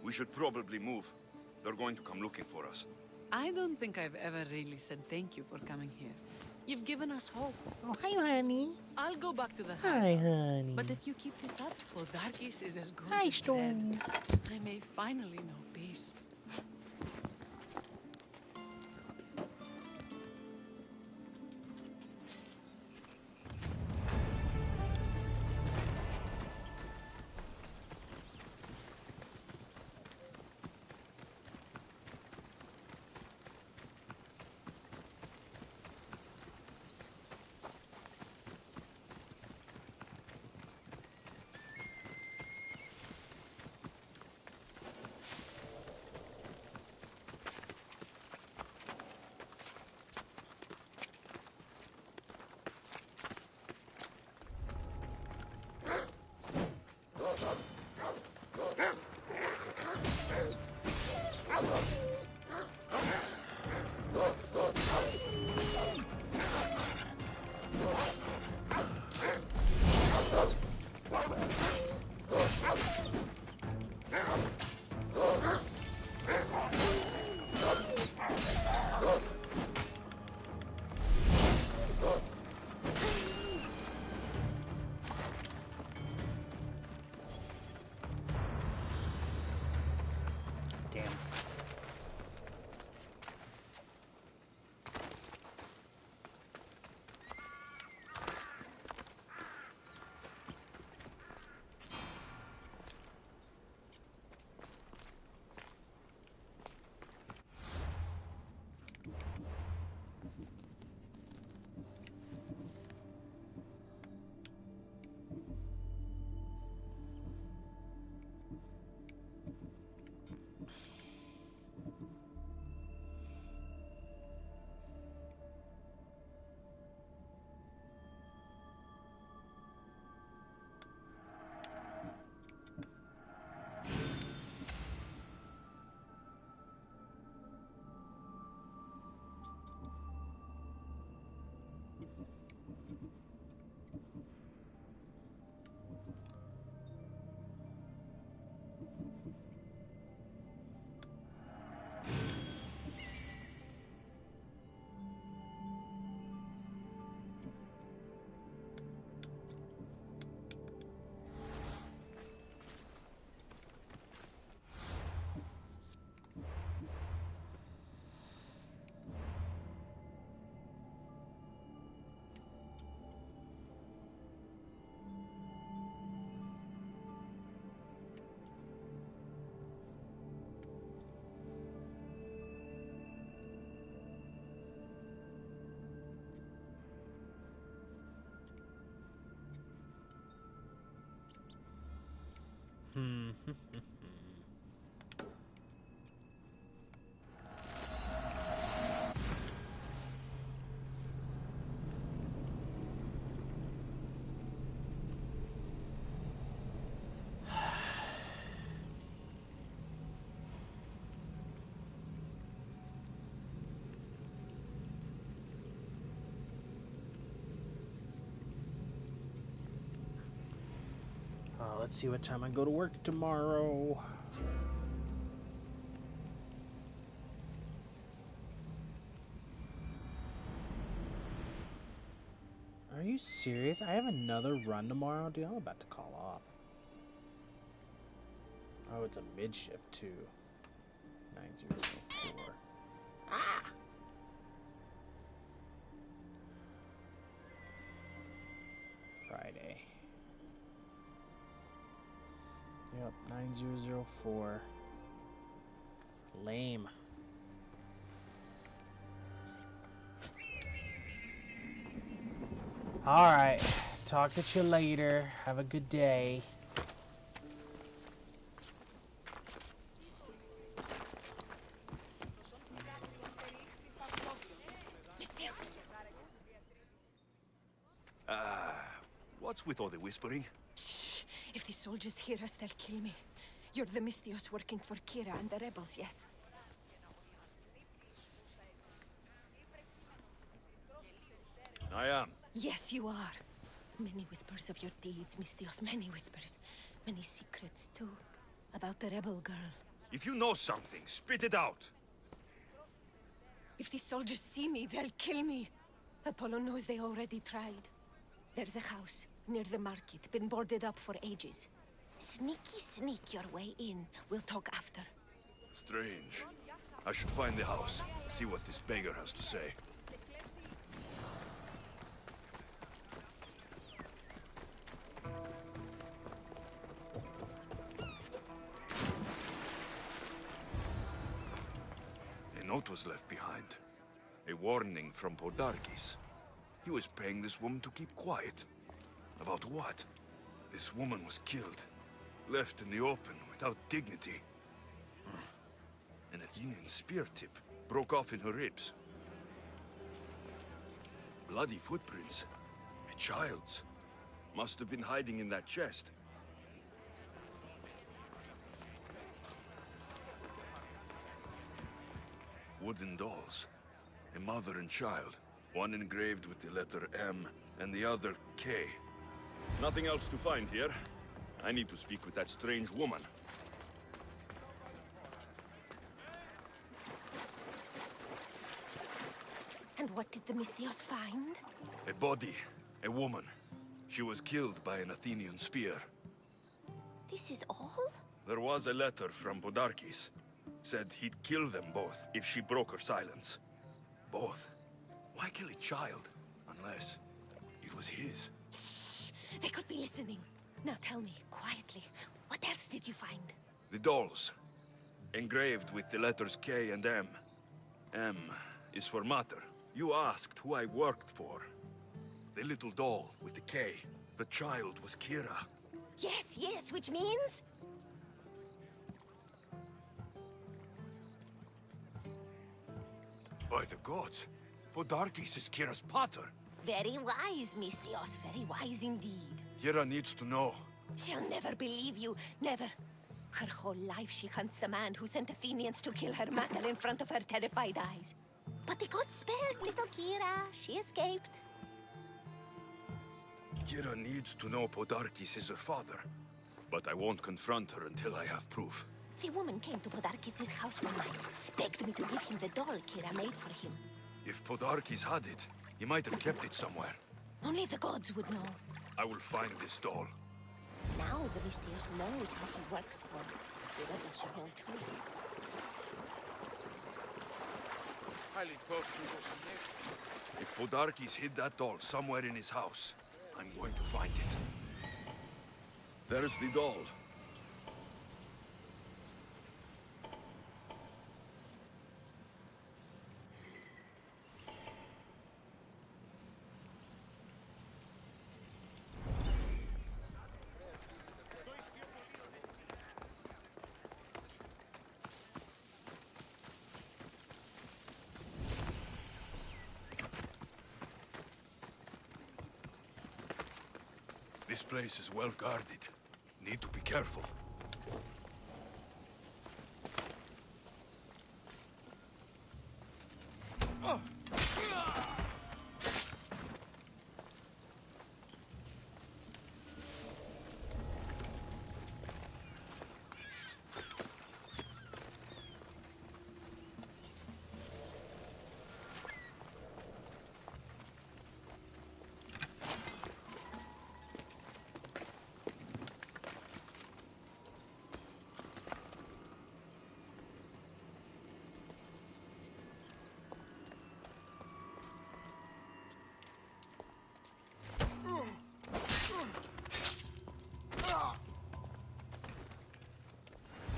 We should probably move. They're going to come looking for us. I don't think I've ever really said thank you for coming here. You've given us hope. Oh, hi, honey. I'll go back to the hut. Hi, honey. But if you keep this up, Podarkes is as good Hi, as Storm. dead. I may finally know peace. Damn. let's see what time I go to work tomorrow. Are you serious? I have another run tomorrow? Dude, I'm about to call off. Oh, it's a mid-shift too. 9004. Ah! Friday. Yep, 9004. Lame. Alright, talk to you later. Have a good day. Misthios. What's with all the whispering? Shh. If the soldiers hear us, they'll kill me. You're the Misthios working for Kira and the rebels, yes? I am. Yes, you are. Many whispers of your deeds, Misthios. Many whispers. Many secrets, too. About the rebel girl. If you know something, spit it out. If the soldiers see me, they'll kill me. Apollo knows they already tried. There's a house near the market, been boarded up for ages. Sneak your way in. We'll talk after. Strange. I should find the house, see what this beggar has to say. A note was left behind. A warning from Podarkis. He was paying this woman to keep quiet. About what? This woman was killed. Left in the open, without dignity. An Athenian spear tip broke off in her ribs. Bloody footprints. A child's. Must have been hiding in that chest. Wooden dolls. A mother and child. One engraved with the letter M and the other K. Nothing else to find here. I need to speak with that strange woman. And what did the Misthios find? A body. A woman. She was killed by an Athenian spear. This is all? There was a letter from Podarkis. Said he'd kill them both if she broke her silence. Both. Why kill a child? Unless it was his. Shh! They could be listening. Now tell me, quietly, what else did you find? The dolls. Engraved with the letters K and M. M is for Mater. You asked who I worked for. The little doll with the K. The child was Kira. Yes, which means? By the gods, Podarkis is Kira's pater. Very wise, Misthios, very wise indeed. Kira needs to know. She'll never believe you, never. Her whole life she hunts the man who sent Athenians to kill her Mater in front of her terrified eyes. But the gods spared little Kira. She escaped. Kira needs to know Podarkis is her father. But I won't confront her until I have proof. The woman came to Podarkis' house one night, begged me to give him the doll Kira made for him. If Podarkis had it, he might have kept it somewhere. Only the gods would know. I will find this doll. Now the Misthios knows who he works for. The rebels should know too. If Podarkis hid that doll somewhere in his house, I'm going to find it. There's the doll. This place is well guarded. Need to be careful.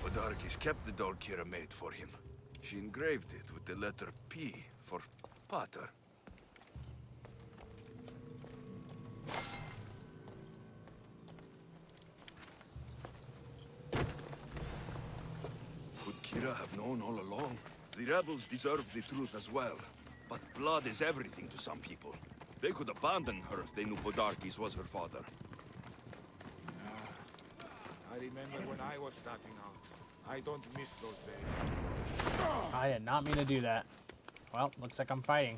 Podarkis kept the doll Kira made for him. She engraved it with the letter P for Pater. Could Kira have known all along? The rebels deserve the truth as well. But blood is everything to some people. They could abandon her if they knew Podarkis was her father. I remember when I was starting out. I don't miss those days. I did not mean to do that. Well, looks like I'm fighting.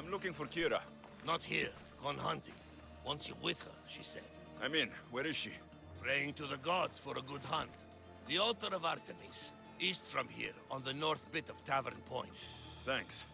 Looking for Kira. Not here. Gone hunting. Wants you with her, she said. I'm in. Where is she? Praying to the gods for a good hunt. The altar of Artemis. East from here, on the north bit of Tavern Point. Thanks.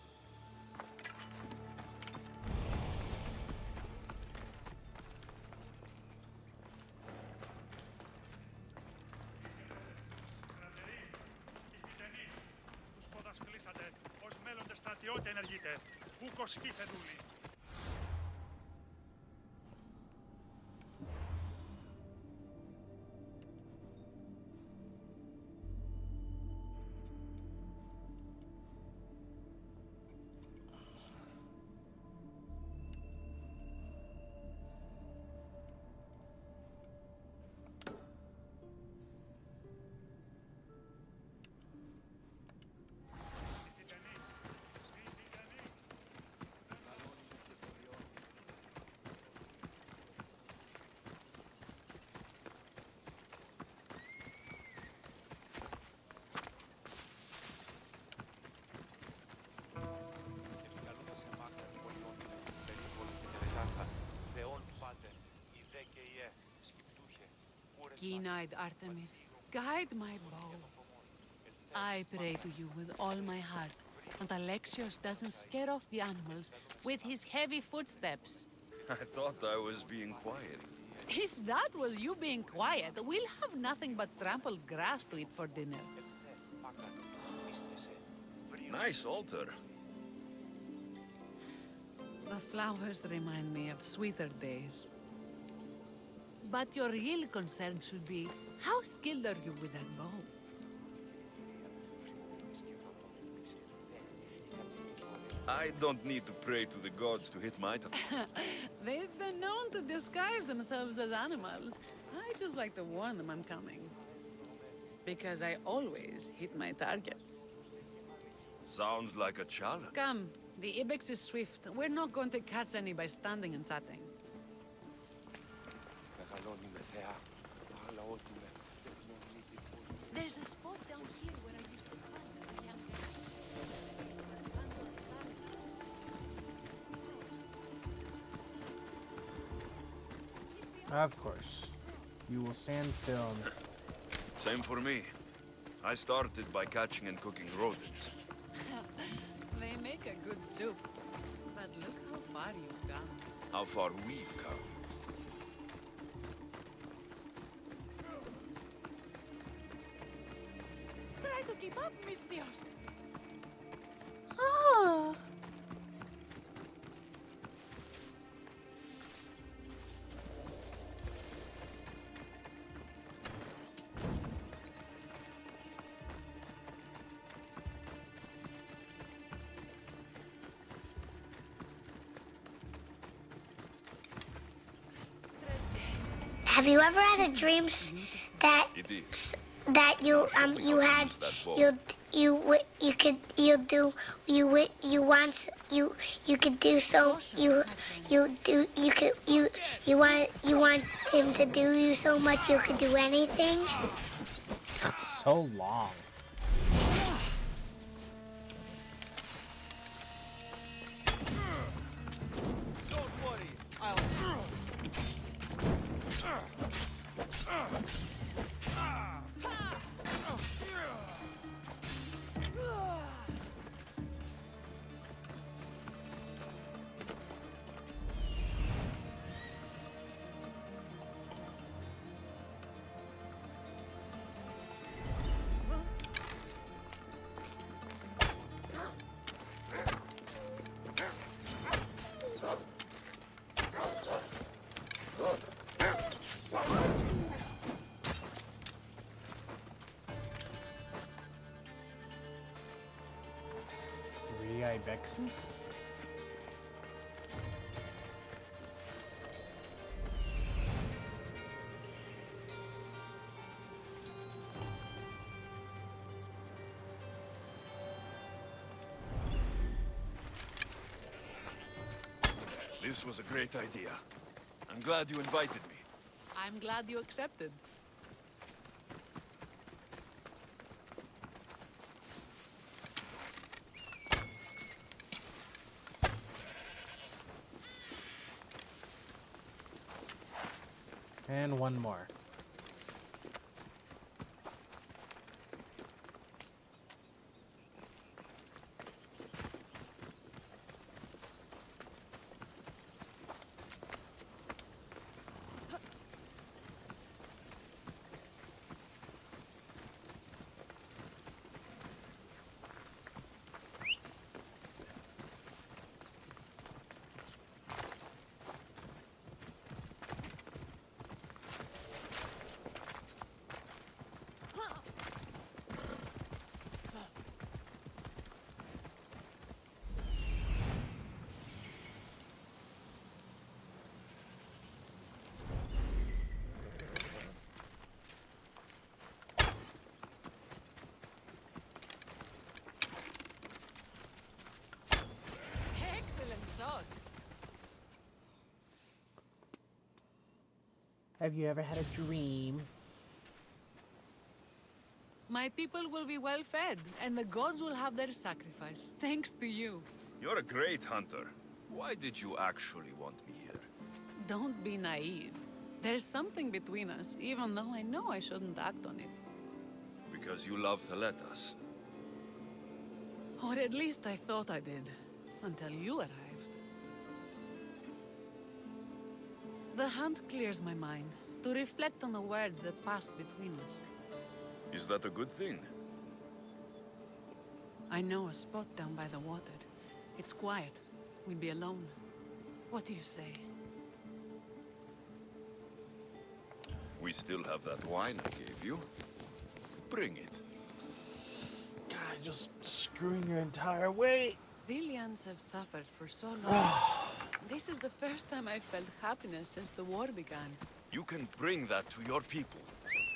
Keen-eyed Artemis, guide my bow. I pray to you with all my heart, and Alexios doesn't scare off the animals with his heavy footsteps. I thought I was being quiet. If that was you being quiet, we'll have nothing but trampled grass to eat for dinner. Nice altar. The flowers remind me of sweeter days. But your real concern should be, how skilled are you with that bow? I don't need to pray to the gods to hit my target. They've been known to disguise themselves as animals. I just like to warn them I'm coming. Because I always hit my targets. Sounds like a challenge. Come, The Ibex is swift. We're not going to catch any by standing and chatting. There's a spot down here where I used to find the young Of course. You will stand still. Same for me. I started by catching and cooking rodents. They make a good soup. But look how far you've gone. How far we've come. Try to keep up, mis Dios. Ah! Have you ever had a dream that It is. you had you could do so you want him to do you so much you could do anything? It's so long. Ibexes? This was a great idea. I'm glad you invited me. I'm glad you accepted. And one more. Excellent shot. Have you ever had a dream? My people will be well fed, and the gods will have their sacrifice, thanks to you. You're a great hunter. Why did you actually want me here? Don't be naive. There's something between us, even though I know I shouldn't act on it. Because you love Theletas. Or at least I thought I did, until you arrived. The hunt clears my mind, to reflect on the words that passed between us. Is that a good thing? I know a spot down by the water. It's quiet. We'd be alone. What do you say? We still have that wine I gave you. Bring it. God, just screwing your entire weight. Villians have suffered for so long. This is the first time I've felt happiness since the war began. You can bring that to your people.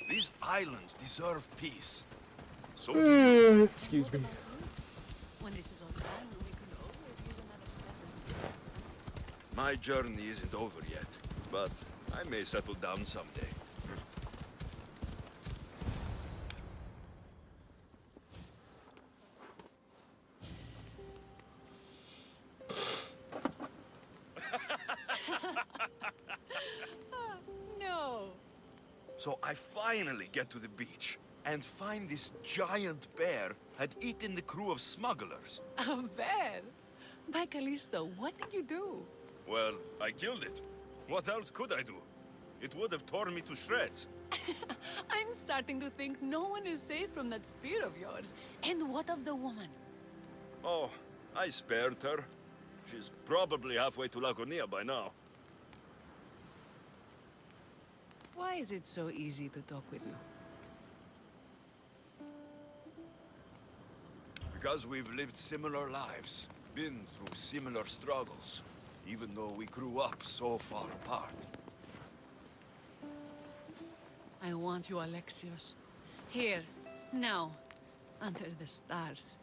These islands deserve peace. So do you. Excuse me. When this is all done, we could always use My journey isn't over yet, but I may settle down someday. No. So I finally get to the beach and find this giant bear had eaten the crew of smugglers. A bear? By Callisto, what did you do? Well, I killed it. What else could I do? It would have torn me to shreds. I'm starting to think no one is safe from that spear of yours. And what of the woman? Oh, I spared her. She's probably halfway to Laconia by now. Why is it so easy to talk with you? Because we've lived similar lives, been through similar struggles, even though we grew up so far apart. I want you, Alexios. Here, now, under the stars.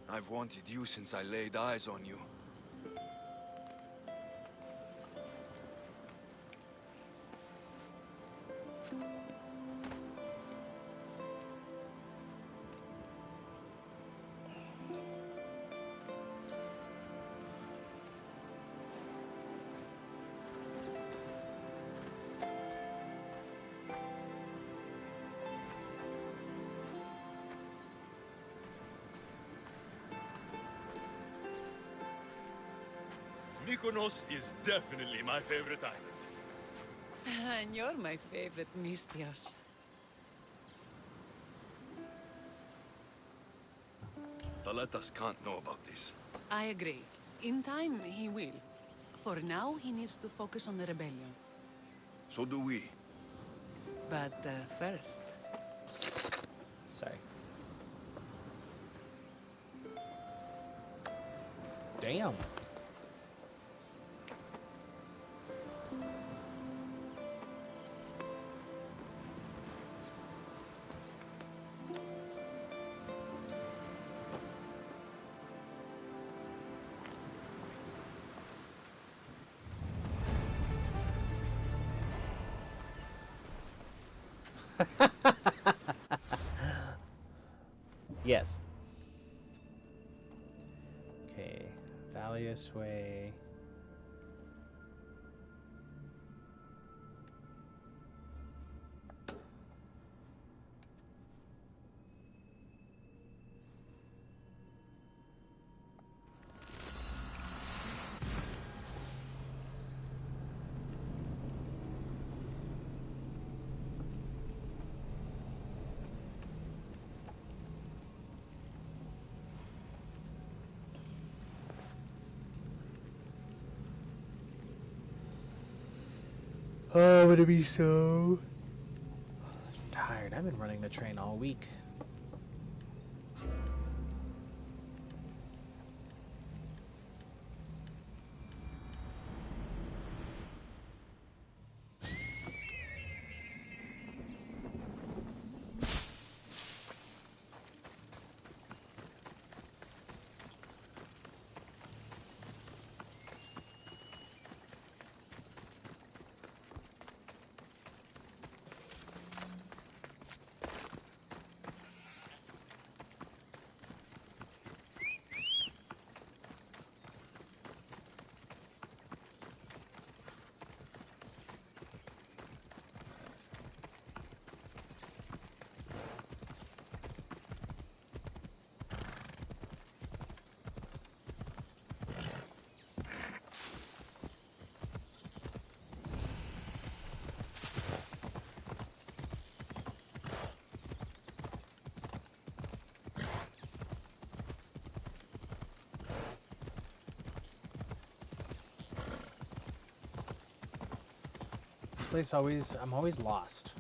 I've wanted you since I laid eyes on you. Mykonos is definitely my favorite island. And you're my favorite, Misthios. Thaletas can't know about this. I agree. In time, he will. For now, he needs to focus on the rebellion. So do we. But first... Sorry. Damn. Yes. Okay, Valius Way. Oh, I'm gonna be so tired. I've been running the train all week. This place I'm always lost.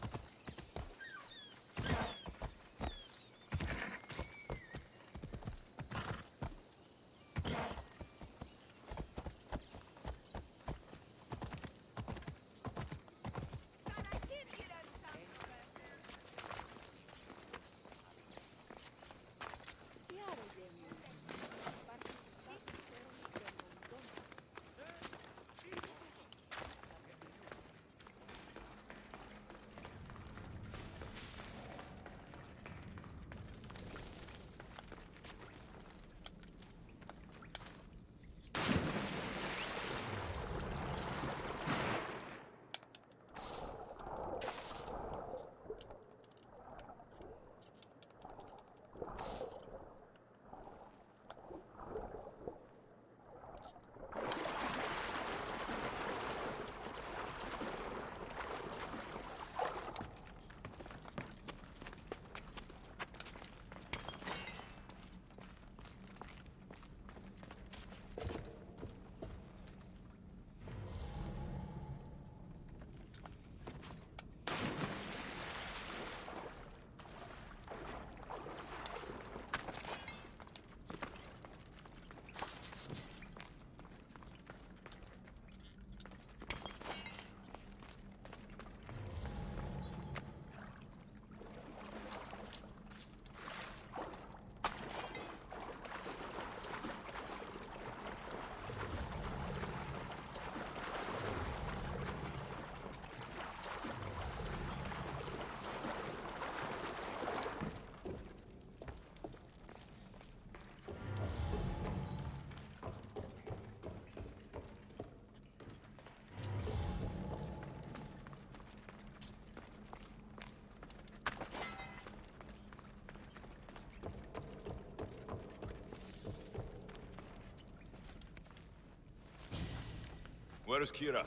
Where's Kira?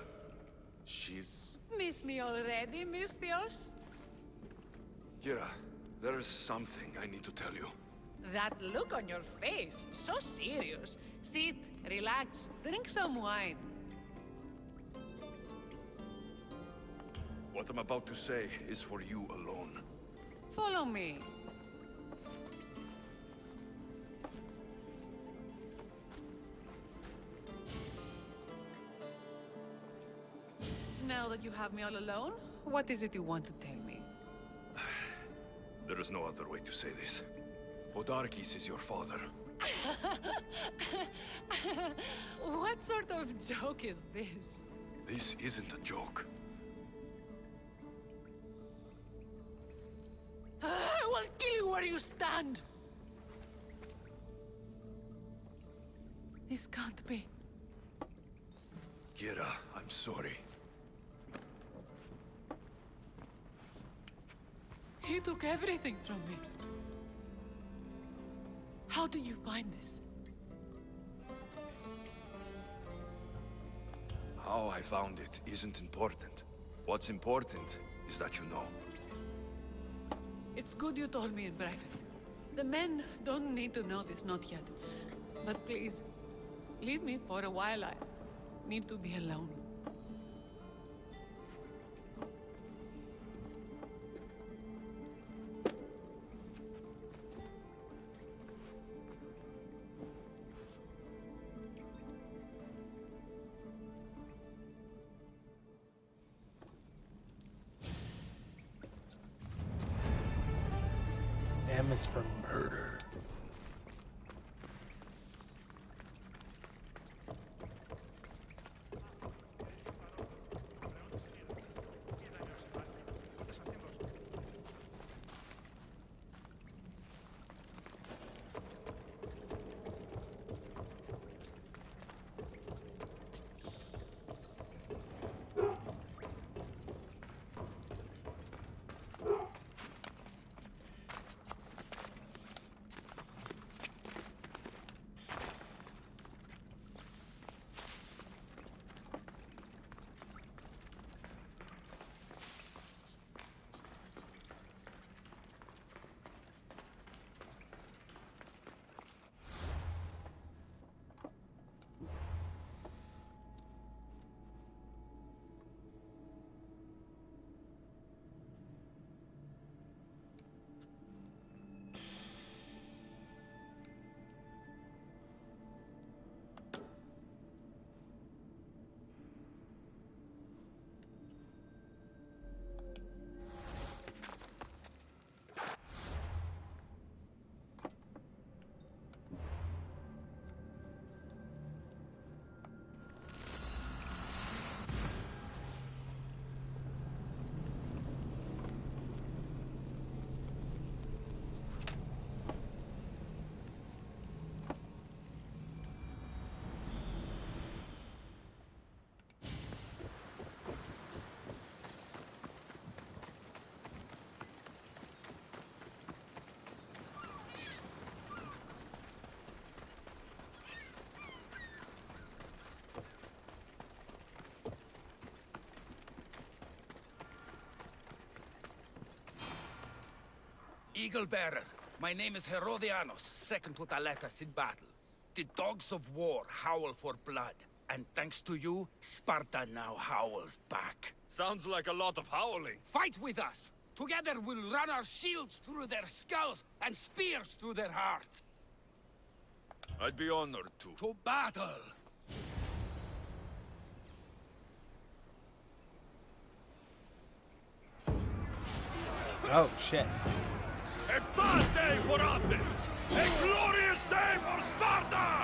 She's... Miss me already, Mistios? Kira, there is something I need to tell you. That look on your face, so serious. Sit, relax, drink some wine. What I'm about to say is for you alone. Follow me. Now that you have me all alone, what is it you want to tell me? There is no other way to say this. Podarkis is your father. What sort of joke is this? This isn't a joke. I will kill you where you stand! This can't be. Kira, I'm sorry. He took everything from me. How did you find this? How I found it isn't important. What's important is that you know. It's good you told me in private. The men don't need to know this, not yet. But please, leave me for a while. I need to be alone. M is for murder. Eagle Bearer, my name is Herodianos, second to Thaletas in battle. The dogs of war howl for blood, and thanks to you, Sparta now howls back. Sounds like a lot of howling. Fight with us! Together we'll run our shields through their skulls and spears through their hearts. I'd be honored to. To battle! Oh, shit. A bad day for Athens! A glorious day for Sparta!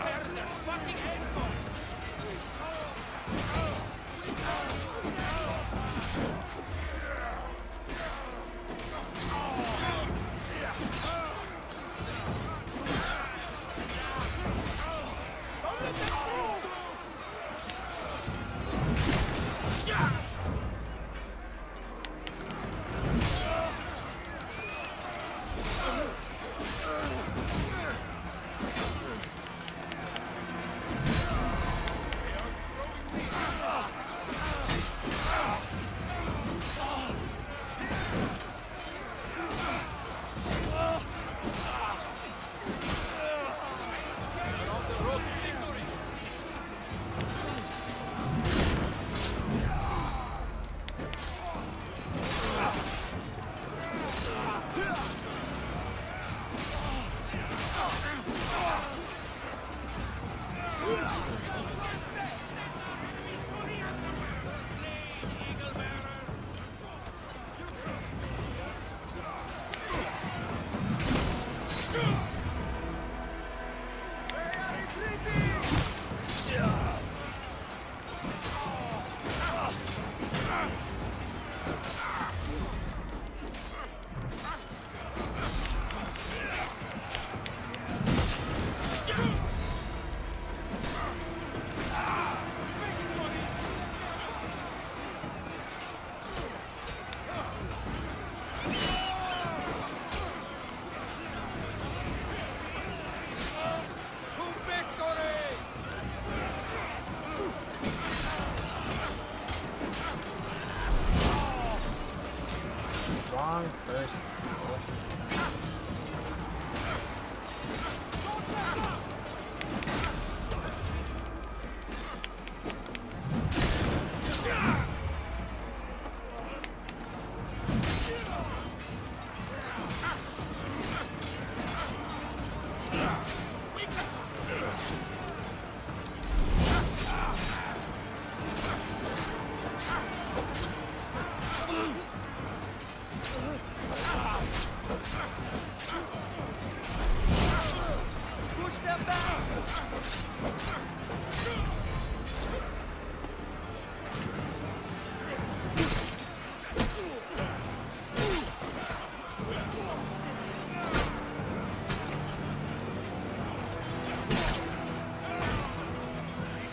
Wrong person.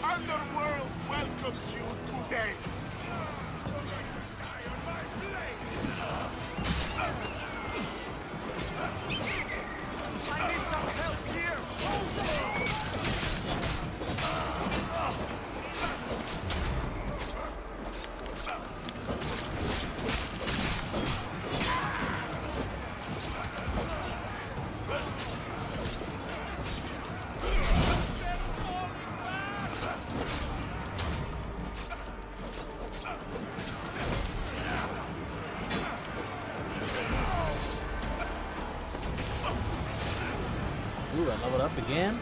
Underworld welcomes you today. I need some help here. Ooh, I leveled up again.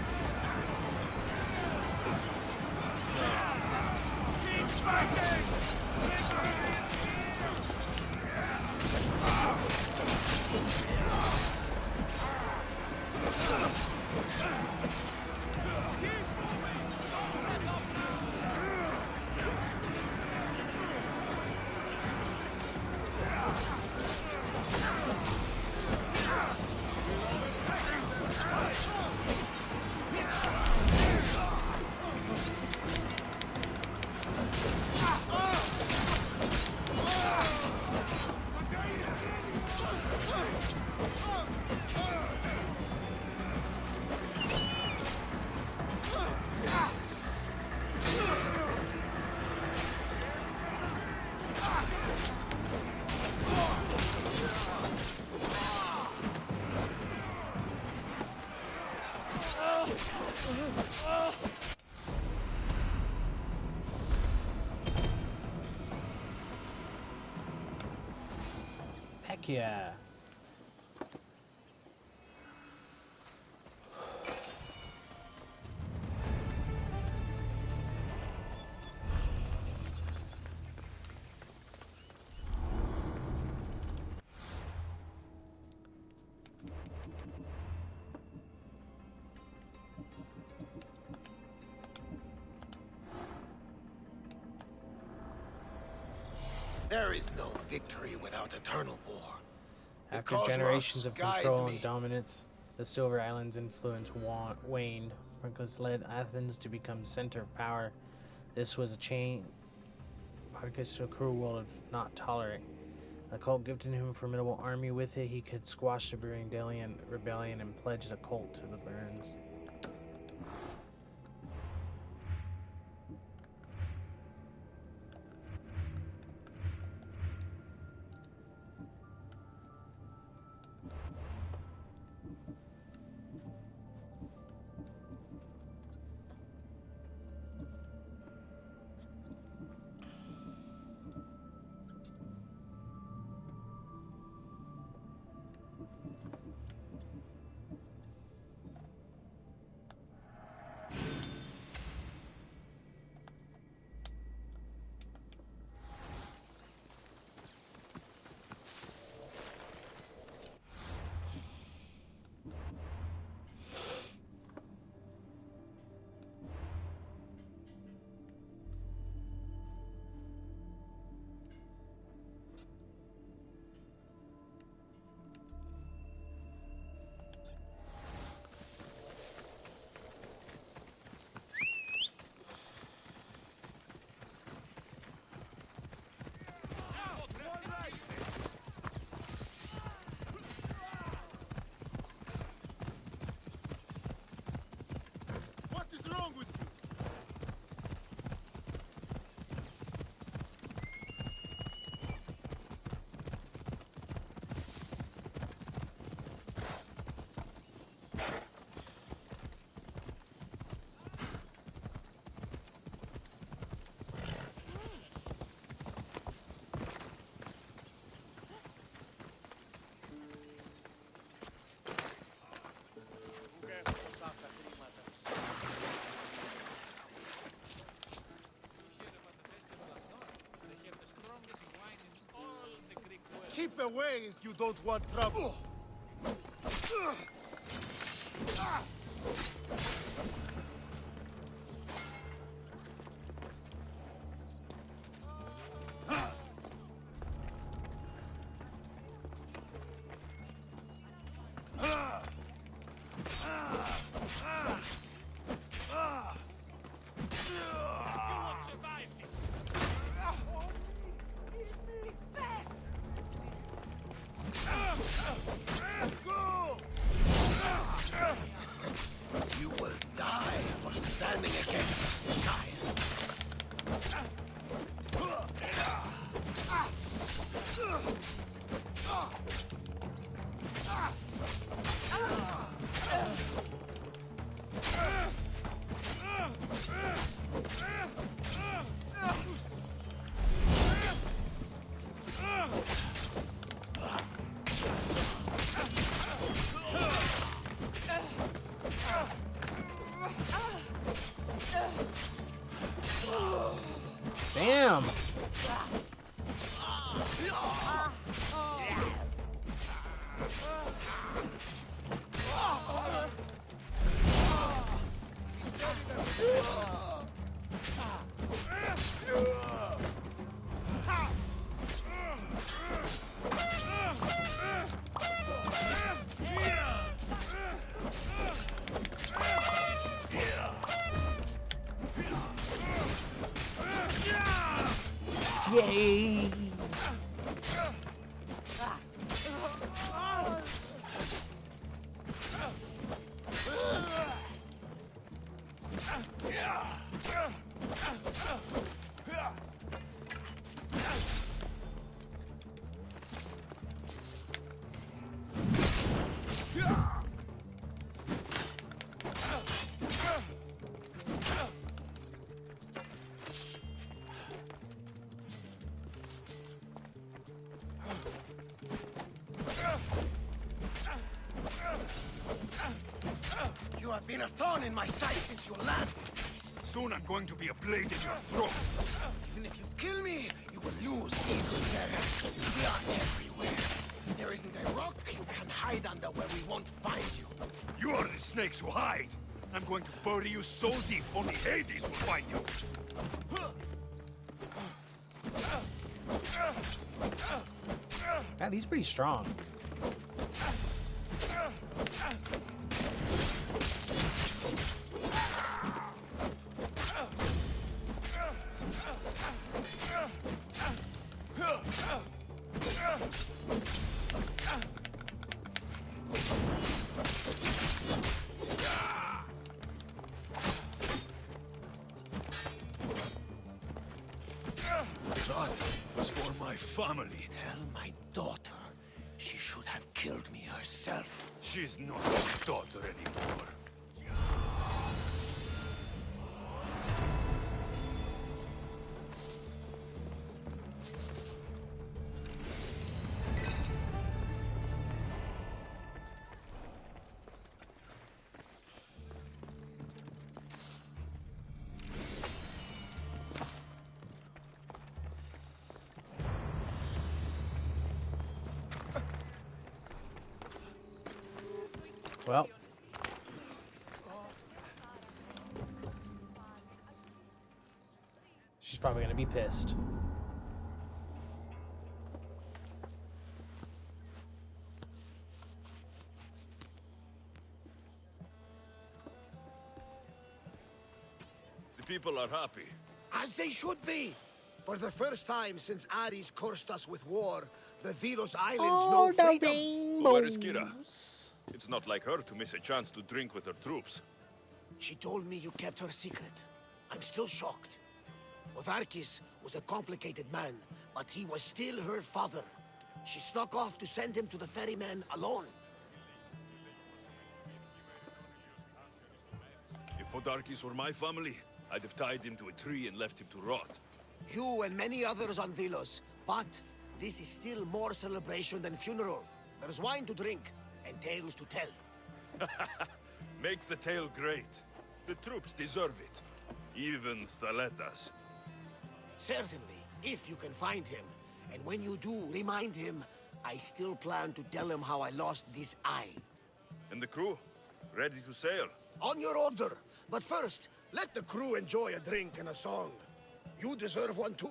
Heck yeah. There is no victory without eternal war. The After cosmos generations of guide control me. and dominance, the Silver Islands' influence waned. Marcus led Athens to become center of power. This was a chain Marcus a cruel world would not tolerate. The cult gifted him a formidable army. With it, he could squash the brewing Delian rebellion and pledge the cult to the Burns. Keep away if you don't want trouble. You will die for standing against us, child. Damn. Yay! You have been a thorn in my side since you landed. Soon I'm going to be a blade in your throat. Even if you kill me, you will lose Eagle Terror. We are everywhere. There isn't a rock you can hide under where we won't find you. You are the snakes who hide. I'm going to bury you so deep, only Hades will find you. God, he's pretty strong. That was for my family. Tell my daughter she should have killed me herself. She's not my daughter anymore. Well. She's probably gonna be pissed. The people are happy. As they should be. For the first time since Ares cursed us with war, the Delos Islands know freedom. Where is Kira? It's not like her to miss a chance to drink with her troops. She told me you kept her secret. I'm still shocked. Otharkis was a complicated man, but he was still her father. She snuck off to send him to the ferryman alone. If Podarkis were my family, I'd have tied him to a tree and left him to rot. You and many others on Delos, but this is still more celebration than funeral. There's wine to drink, and tales to tell. Make the tale great. The troops deserve it. Even Thaletas. Certainly, if you can find him. And when you do, remind him, I still plan to tell him how I lost this eye. And the crew? Ready to sail? On your order. But first, let the crew enjoy a drink and a song. You deserve one too.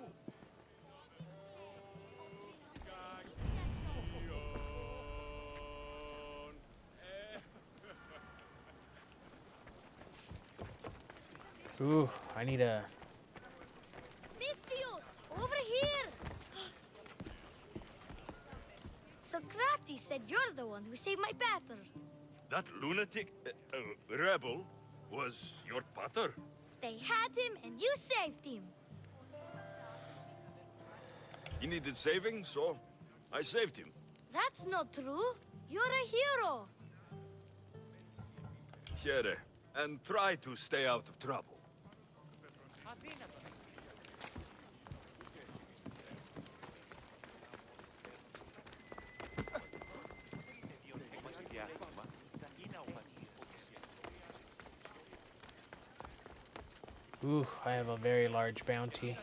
Ooh, I need a... Mistios, over here! Socrates said you're the one who saved my pater. That lunatic rebel was your pater? They had him and you saved him. He needed saving, so I saved him. That's not true. You're a hero. Here, and try to stay out of trouble. Ooh, I have a very large bounty.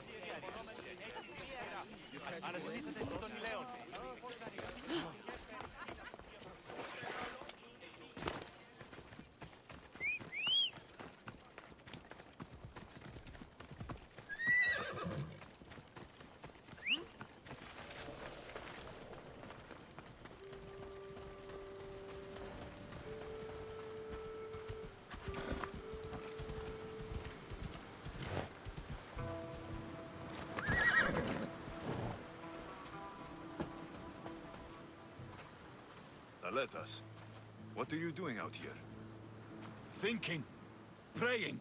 Aletas, what are you doing out here? Thinking. Praying.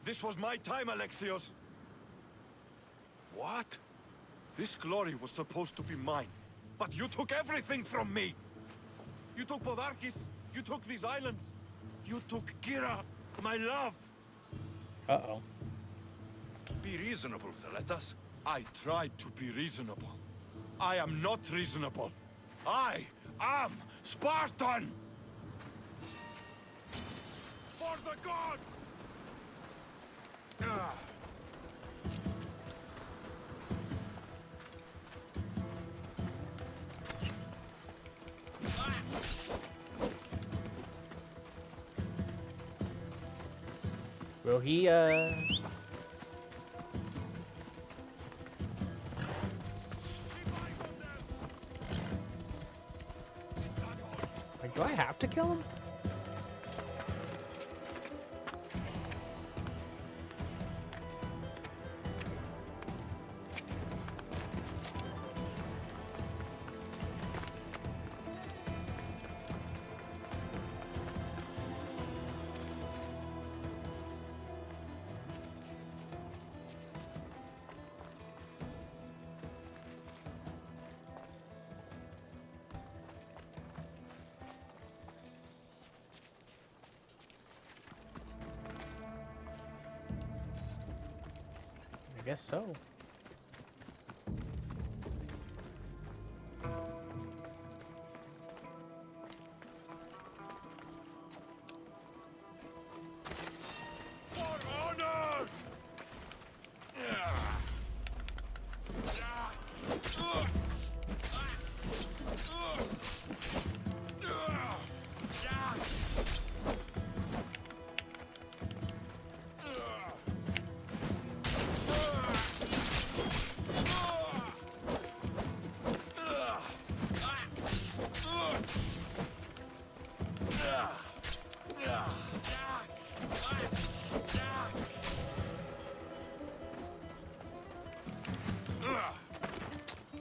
This was my time, Alexios. What? This glory was supposed to be mine. But you took everything from me! You took Podarkis. You took these islands. You took Kira, my love. Uh-oh. Be reasonable, Thaletas. I tried to be reasonable. I am not reasonable. I am Spartan! For the gods! Will he, Like, do I have to kill him? I guess so. For honor!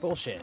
Bullshit.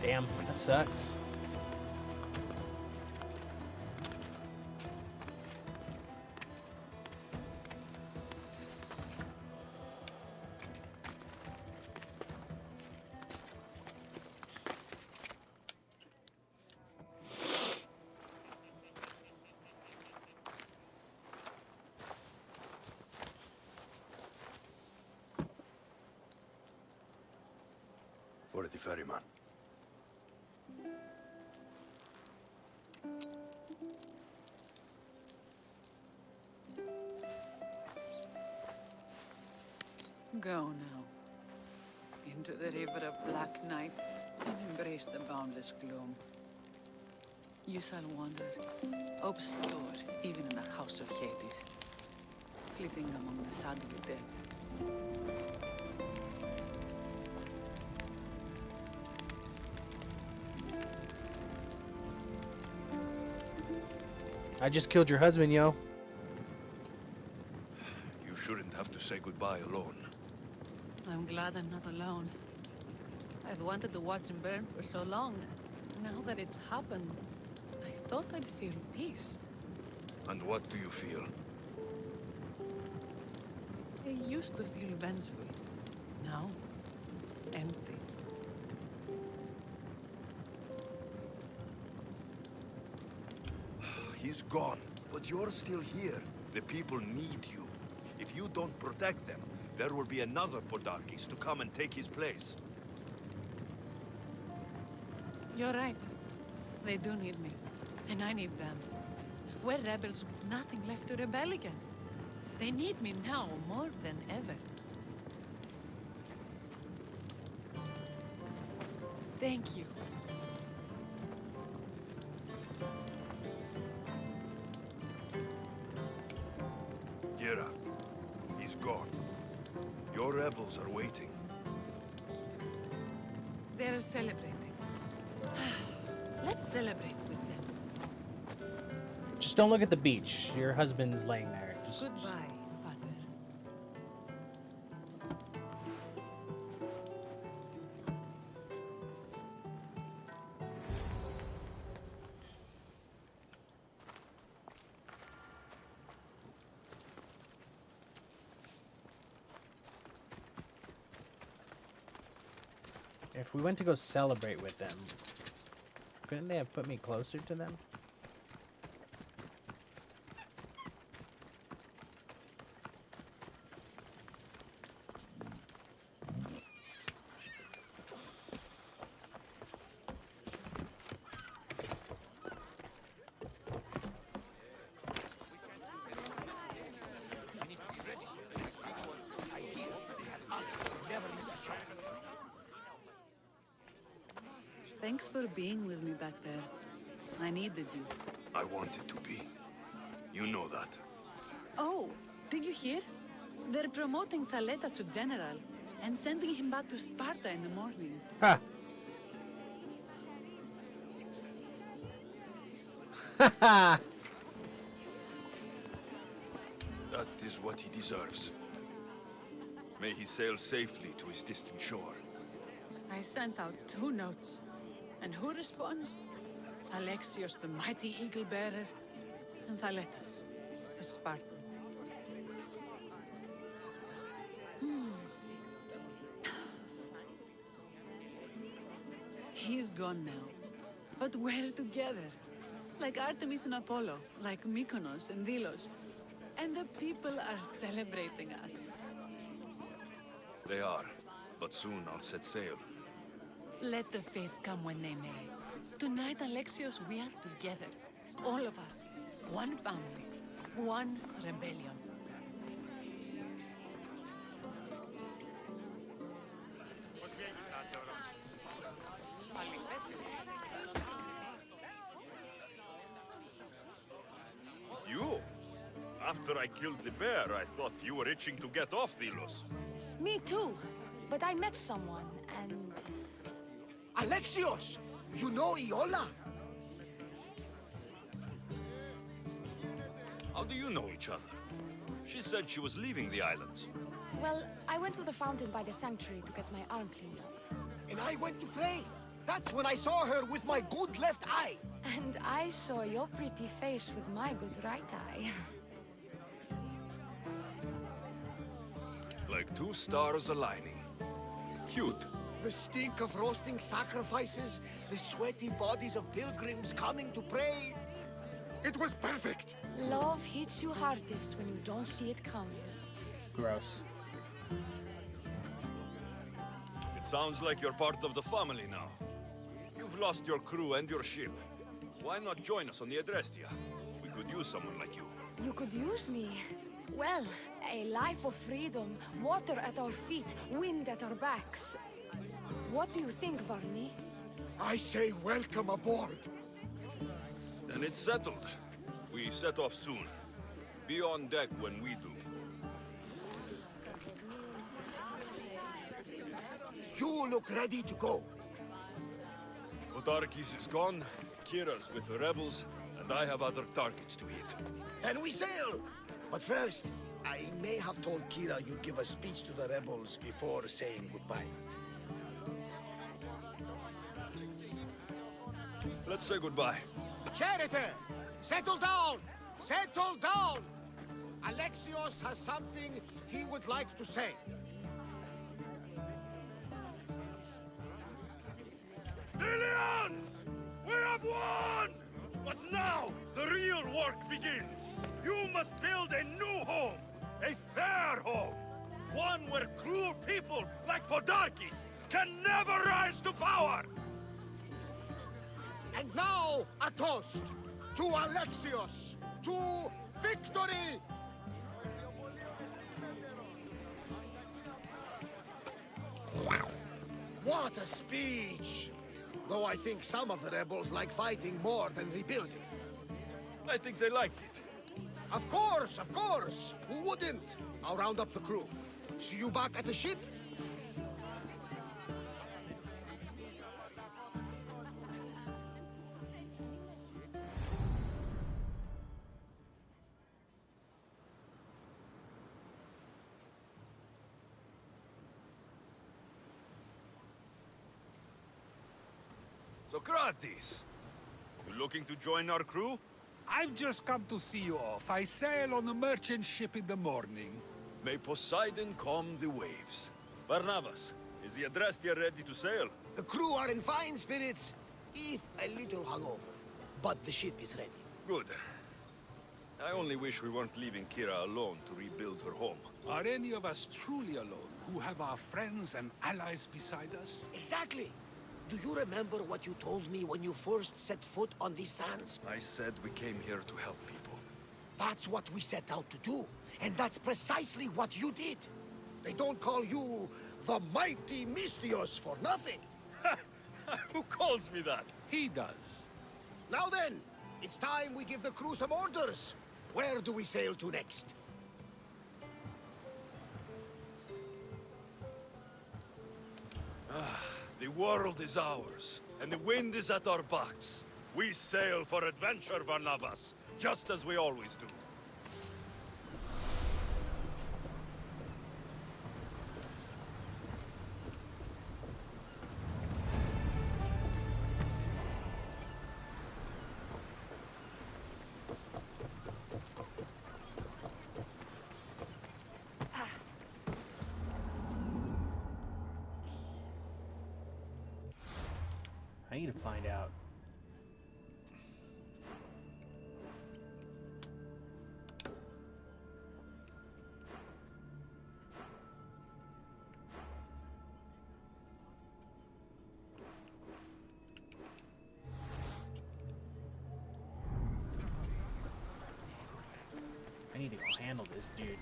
Damn, that sucks. For the ferryman. Go now. Into the river of black night and embrace the boundless gloom. You shall wander, obscure even in the house of Hades, flitting among the sadly dead. I just killed your husband, yo. You shouldn't have to say goodbye alone. I'm glad I'm not alone. I've wanted to watch him burn for so long. Now that it's happened, I thought I'd feel peace. And what do you feel? I used to feel vengeful. Now, empty. He's gone, but you're still here. The people need you. If you don't protect them, there will be another Podarkes to come and take his place. You're right. They do need me. And I need them. We're rebels with nothing left to rebel against. They need me now more than ever. Thank you. Gira, he's gone. Your rebels are waiting. They're celebrating. Let's celebrate with them. Just don't look at the beach. Your husband's laying there. Just Goodbye, Father. If we went to go celebrate with them, couldn't they have put me closer to them? Thanks for being with me back there. I needed you. I wanted to be. You know that. Oh, did you hear? They're promoting Thaleta to general and sending him back to Sparta in the morning. Ha! Ha! That is what he deserves. May he sail safely to his distant shore. I sent out 2 notes. And who responds? Alexios, the mighty eagle bearer, and Thaletas, the Spartan. He's gone now. But we're together. Like Artemis and Apollo, like Mykonos and Delos. And the people are celebrating us. They are, but soon I'll set sail. Let the fates come when they may. Tonight, Alexios, we are together. All of us. One family. One rebellion. You? After I killed the bear, I thought you were itching to get off Delos. Me too. But I met someone, and... Alexios! You know Iola? How do you know each other? She said she was leaving the islands. Well, I went to the fountain by the sanctuary to get my arm cleaned up. And I went to play. That's when I saw her with my good left eye. And I saw your pretty face with my good right eye. Like two stars aligning. Cute. The stink of roasting sacrifices, the sweaty bodies of pilgrims coming to pray. It was perfect. Love hits you hardest when you don't see it coming. Gross. It sounds like you're part of the family now. You've lost your crew and your ship. Why not join us on the Adrestia? We could use someone like you. You could use me. Well, a life of freedom, water at our feet, wind at our backs. What do you think, Varney? I say welcome aboard. Then it's settled. We set off soon. Be on deck when we do. You look ready to go. Podarkis is gone, Kira's with the rebels, and I have other targets to hit. Then we sail. But first, I may have told Kira you'd give a speech to the rebels before saying goodbye. Let's say goodbye. Charity! Settle down! Settle down! Alexios has something he would like to say. Delians! We have won! But now, the real work begins. You must build a new home. A fair home. One where cruel people like Podarkis can never rise to power! And now, a toast to Alexios, to victory! What a speech! Though I think some of the rebels like fighting more than rebuilding. I think they liked it. Of course, of course! Who wouldn't? I'll round up the crew. See you back at the ship? Socrates! You looking to join our crew? I've just come to see you off. I sail on a merchant ship in the morning. May Poseidon calm the waves. Barnabas, is the Adrestia ready to sail? The crew are in fine spirits, if a little hungover. But the ship is ready. Good. I only wish we weren't leaving Kira alone to rebuild her home. Are any of us truly alone, who have our friends and allies beside us? Exactly! Do you remember what you told me when you first set foot on these sands? I said we came here to help people. That's what we set out to do. And that's precisely what you did. They don't call you the mighty Mystios for nothing. Who calls me that? He does. Now then, it's time we give the crew some orders. Where do we sail to next? The world is ours, and the wind is at our backs. We sail for adventure, Barnabas, just as we always do. I need to find out. I need to go handle this dude.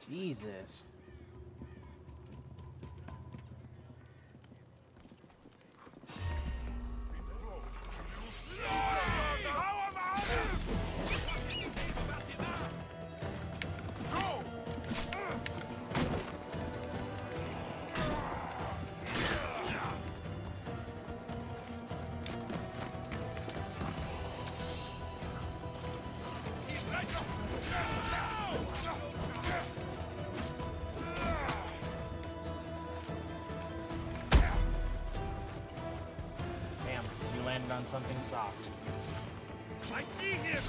Jesus. Damn, you landed on something soft. I see him!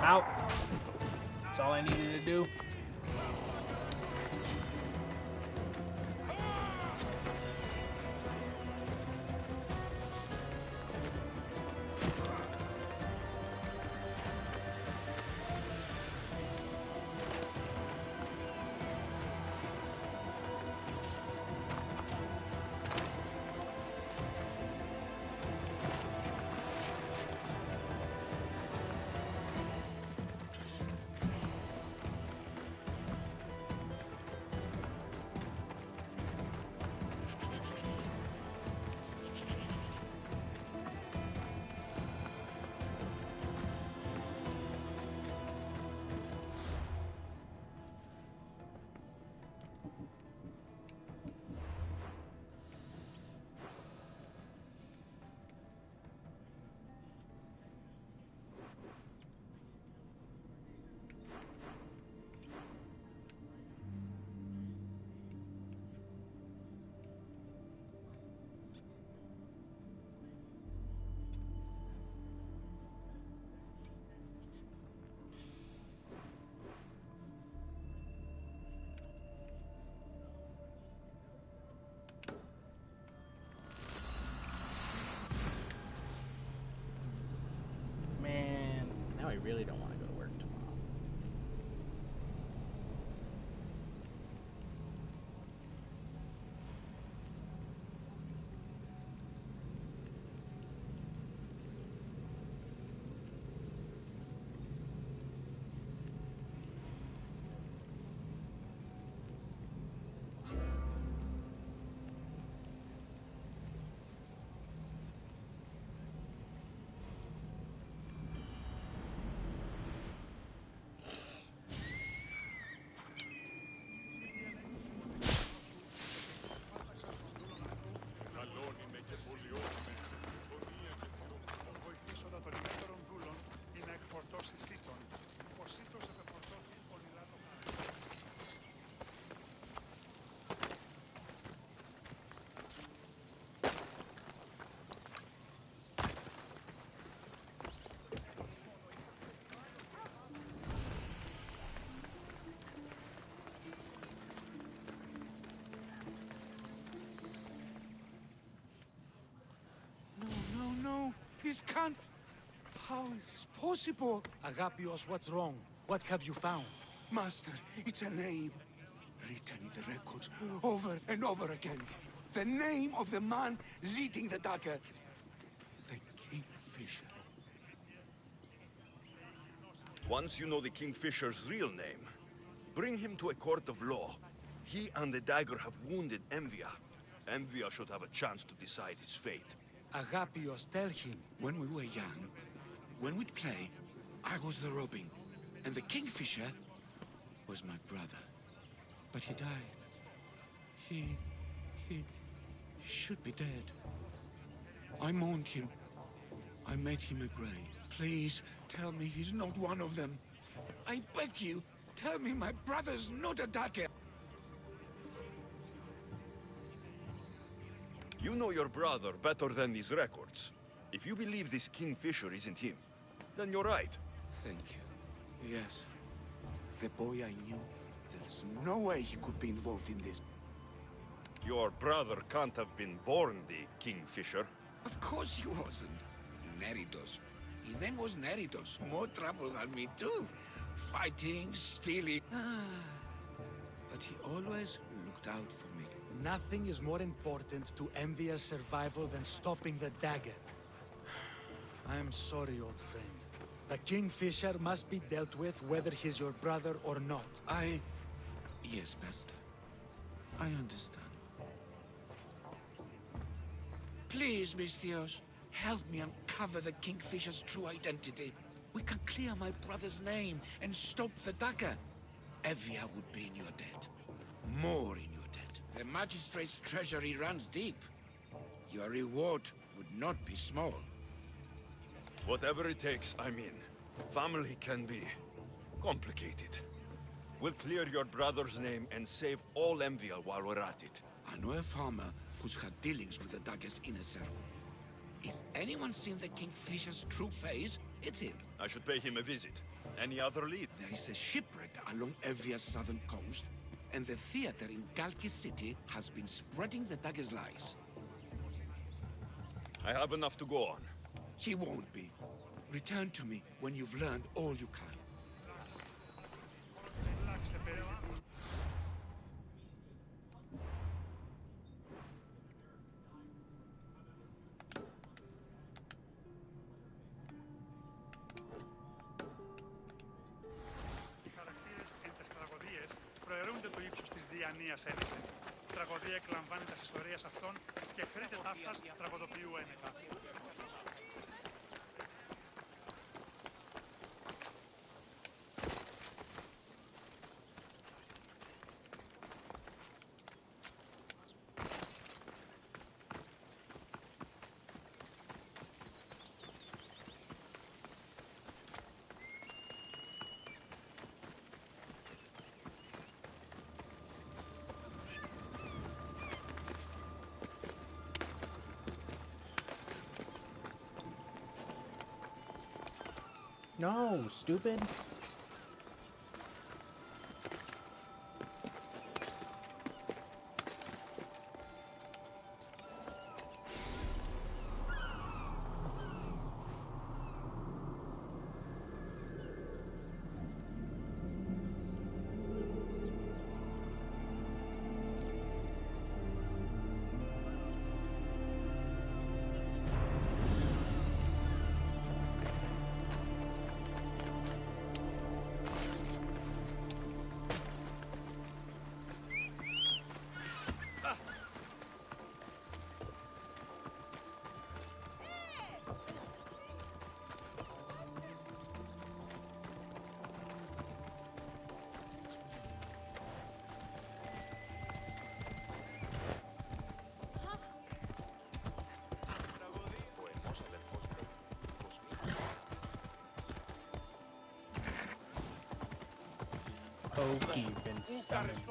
Out. That's all I needed to do. Man, now I really don't want to go to work tomorrow. No, no, no. This can't... How is this possible? Agapios, what's wrong? What have you found? Master, it's a name. Written in the records over and over again. The name of the man leading the dagger. The Kingfisher. Once you know the Kingfisher's real name, bring him to a court of law. He and the dagger have wounded Envia. Envia should have a chance to decide his fate. Agapios, tell him. When we were young, when we'd play, I was the Robin, and the Kingfisher was my brother. But he died. He should be dead. I mourned him. I made him a grave. Please, tell me he's not one of them. I beg you, tell me my brother's not a dagger. You know your brother better than these records. If you believe this Kingfisher isn't him, then you're right. Thank you. Yes. The boy I knew, there's no way he could be involved in this. Your brother can't have been born the Kingfisher. Of course he wasn't. Neritos. His name was Neritos. More trouble than me too. Fighting, stealing. But he always looked out for me. Nothing is more important to Envia's survival than stopping the dagger. I am sorry, old friend. The Kingfisher must be dealt with whether he's your brother or not. Yes, Master. I understand. Please, Misthios, help me uncover the Kingfisher's true identity. We can clear my brother's name and stop the dagger. Evia would be in your debt. More in your debt. The Magistrate's treasury runs deep. Your reward would not be small. Whatever it takes, I'm in. Family can be complicated. We'll clear your brother's name and save all Envia while we're at it. I know a farmer who's had dealings with the dagger's inner circle. If anyone's seen the Kingfisher's true face, it's him. I should pay him a visit. Any other lead? There is a shipwreck along Evia's southern coast, and the theater in Galkis City has been spreading the dagger's lies. I have enough to go on. He won't be. Return to me when you've learned all you can. Οι χαρακτήρες εν τες τραγωδίες προαιρούνται το ύψος της διανοίας ένεκεν. Η τραγωδία εκλαμβάνει τας ιστορίας αυτών και χρείται ταύτας τραγωδοποιού ένεκα. No, stupid. Okie been summoned.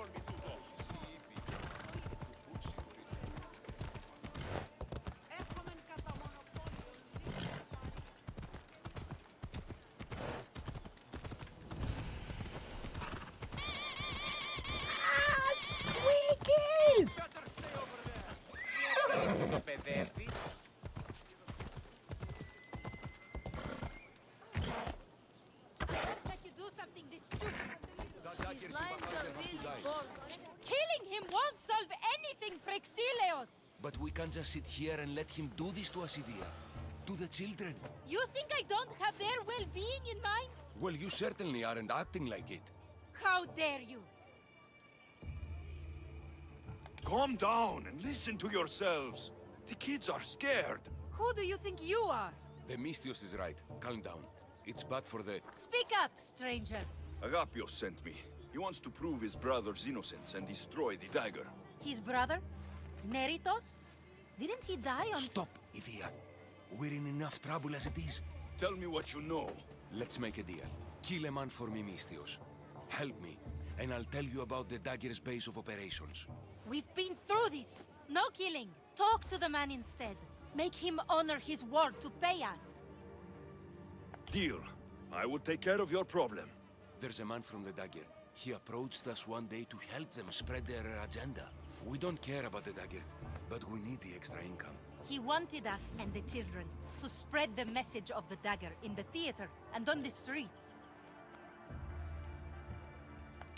Squeakies! His lines are really bold. Killing him won't solve anything, Praxileos! But we can't just sit here and let him do this to us, Idia. To the children. You think I don't have their well-being in mind? Well, you certainly aren't acting like it. How dare you! Calm down and listen to yourselves. The kids are scared. Who do you think you are? The Misthios is right. Calm down. It's bad for the... Speak up, stranger. Agapios sent me. He wants to prove his brother's innocence and destroy the dagger. His brother? Neritos? Didn't he die on... Stop, Idia. We're in enough trouble as it is. Tell me what you know. Let's make a deal. Kill a man for me, Misthios. Help me, and I'll tell you about the dagger's base of operations. We've been through this. No killing. Talk to the man instead. Make him honor his word to pay us. Deal. I will take care of your problem. There's a man from the dagger. He approached us one day to help them spread their agenda. We don't care about the dagger, but we need the extra income. He wanted us and the children to spread the message of the dagger in the theater and on the streets.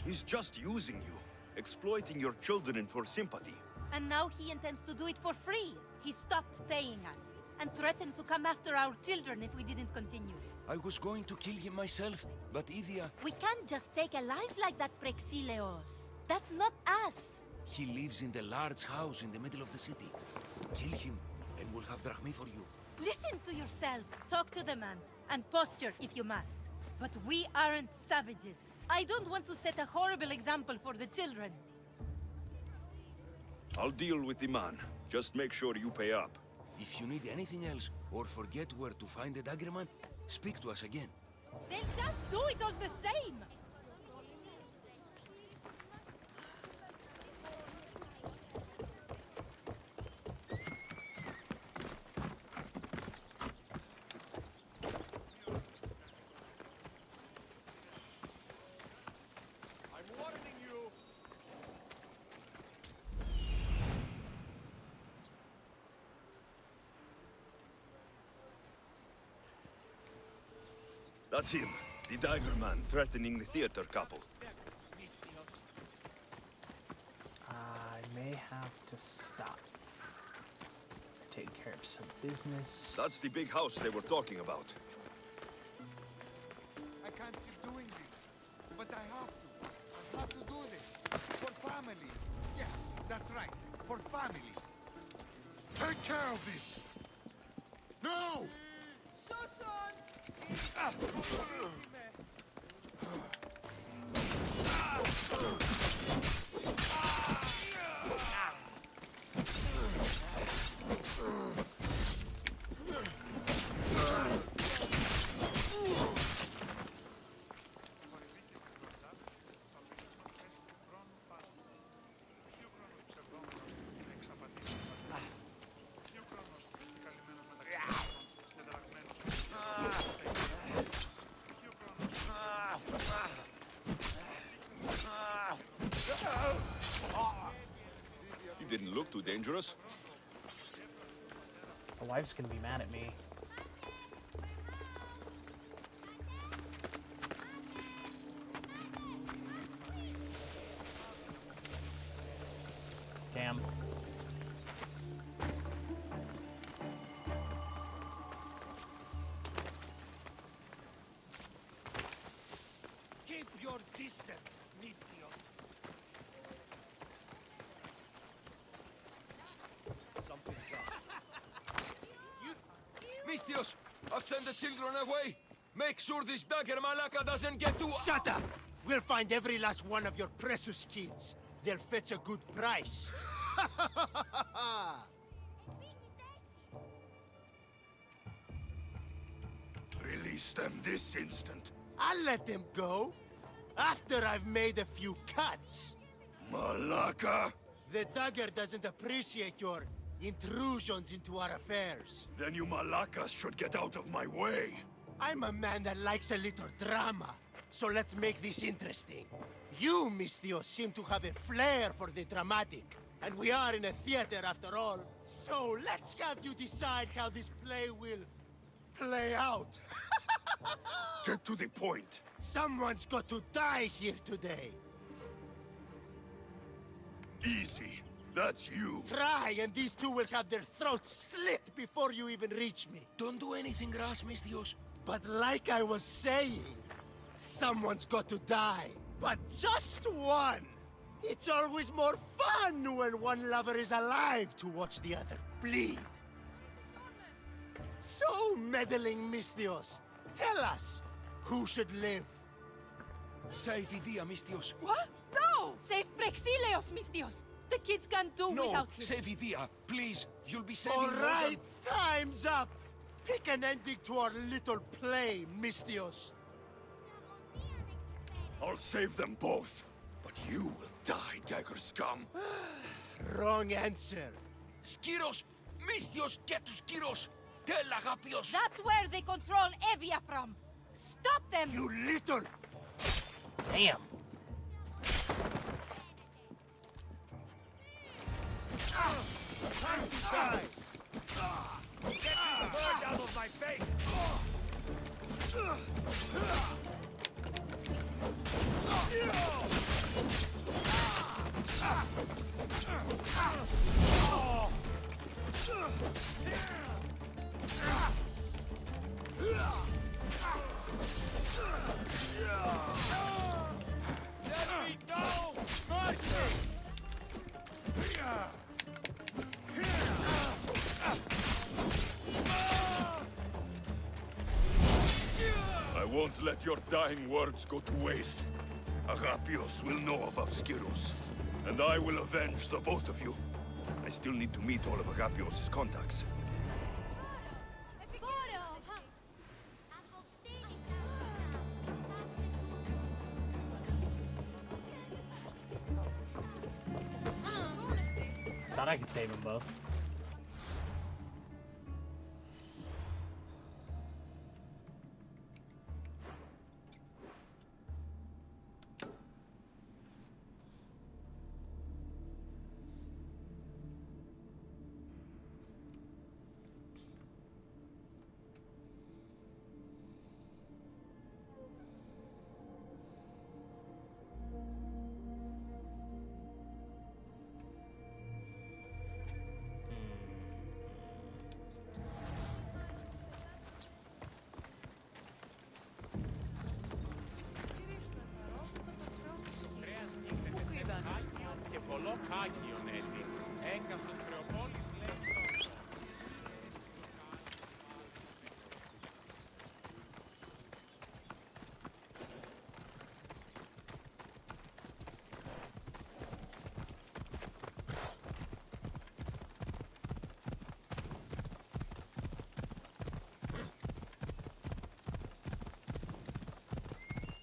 He's just using you, exploiting your children for sympathy. And now he intends to do it for free. He stopped paying us and threatened to come after our children if we didn't continue. I was going to kill him myself, but Idia... We can't just take a life like that, Praxileos. That's not us. He lives in the large house in the middle of the city. Kill him, and we'll have drachmi for you. Listen to yourself. Talk to the man, and posture if you must. But we aren't savages. I don't want to set a horrible example for the children. I'll deal with the man. Just make sure you pay up. If you need anything else, or forget where to find the dagger man, speak to us again. They'll just do it all the same! I'm warning you. That's him, the dagger man threatening the theater couple. I may have to stop. Take care of some business. That's the big house they were talking about. I can't keep doing this, but I have to. I have to do this. For family. Yeah, that's right. For family. Take care of this. No! He didn't look too dangerous. The wife's gonna be mad at me. Damn. Keep your distance, Misthios. Misthios, I've sent the children away. Make sure this dagger Malaka doesn't get to... Shut up! We'll find every last one of your precious kids. They'll fetch a good price. Release them this instant. I'll let them go. After I've made a few cuts. Malaka! The dagger doesn't appreciate your intrusions into our affairs. Then you Malakas should get out of my way. I'm a man that likes a little drama. So let's make this interesting. You, Misthios, seem to have a flair for the dramatic. And we are in a theater after all. So let's have you decide how this play will play out. Get to the point. Someone's got to die here today. Easy. That's you. Try, and these two will have their throats slit before you even reach me. Don't do anything rash, Misthios. But like I was saying, someone's got to die. But just one! It's always more fun when one lover is alive to watch the other bleed. So, meddling Misthios, tell us, who should live? Save Idia, Misthios. What? No! Save Praxilios, Misthios! The kids can't do No, without him. save Idia. Please, you'll be saving All more right, time's up! Pick an ending to our little play, Misthios. I'll save them both. But you will die, dagger scum. Wrong answer. Skiros! Misthios, get to Skiros! Tell Agapios! That's where they control Evia from. Stop them! You little... Damn. Time to die! Get this bird out of my face! Let me go! Mercy! I won't let your dying words go to waste. Agapios will know about Skiros, and I will avenge the both of you. I still need to meet all of Agapios' contacts. Thought I could save them both.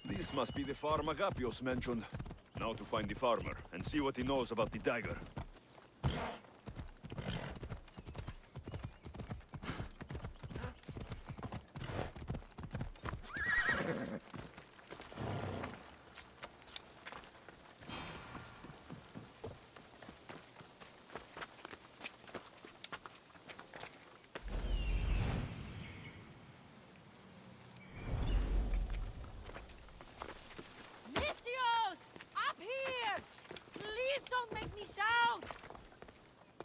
This must be the farm Agapios mentioned. Now to find the farmer, and see what he knows about the dagger.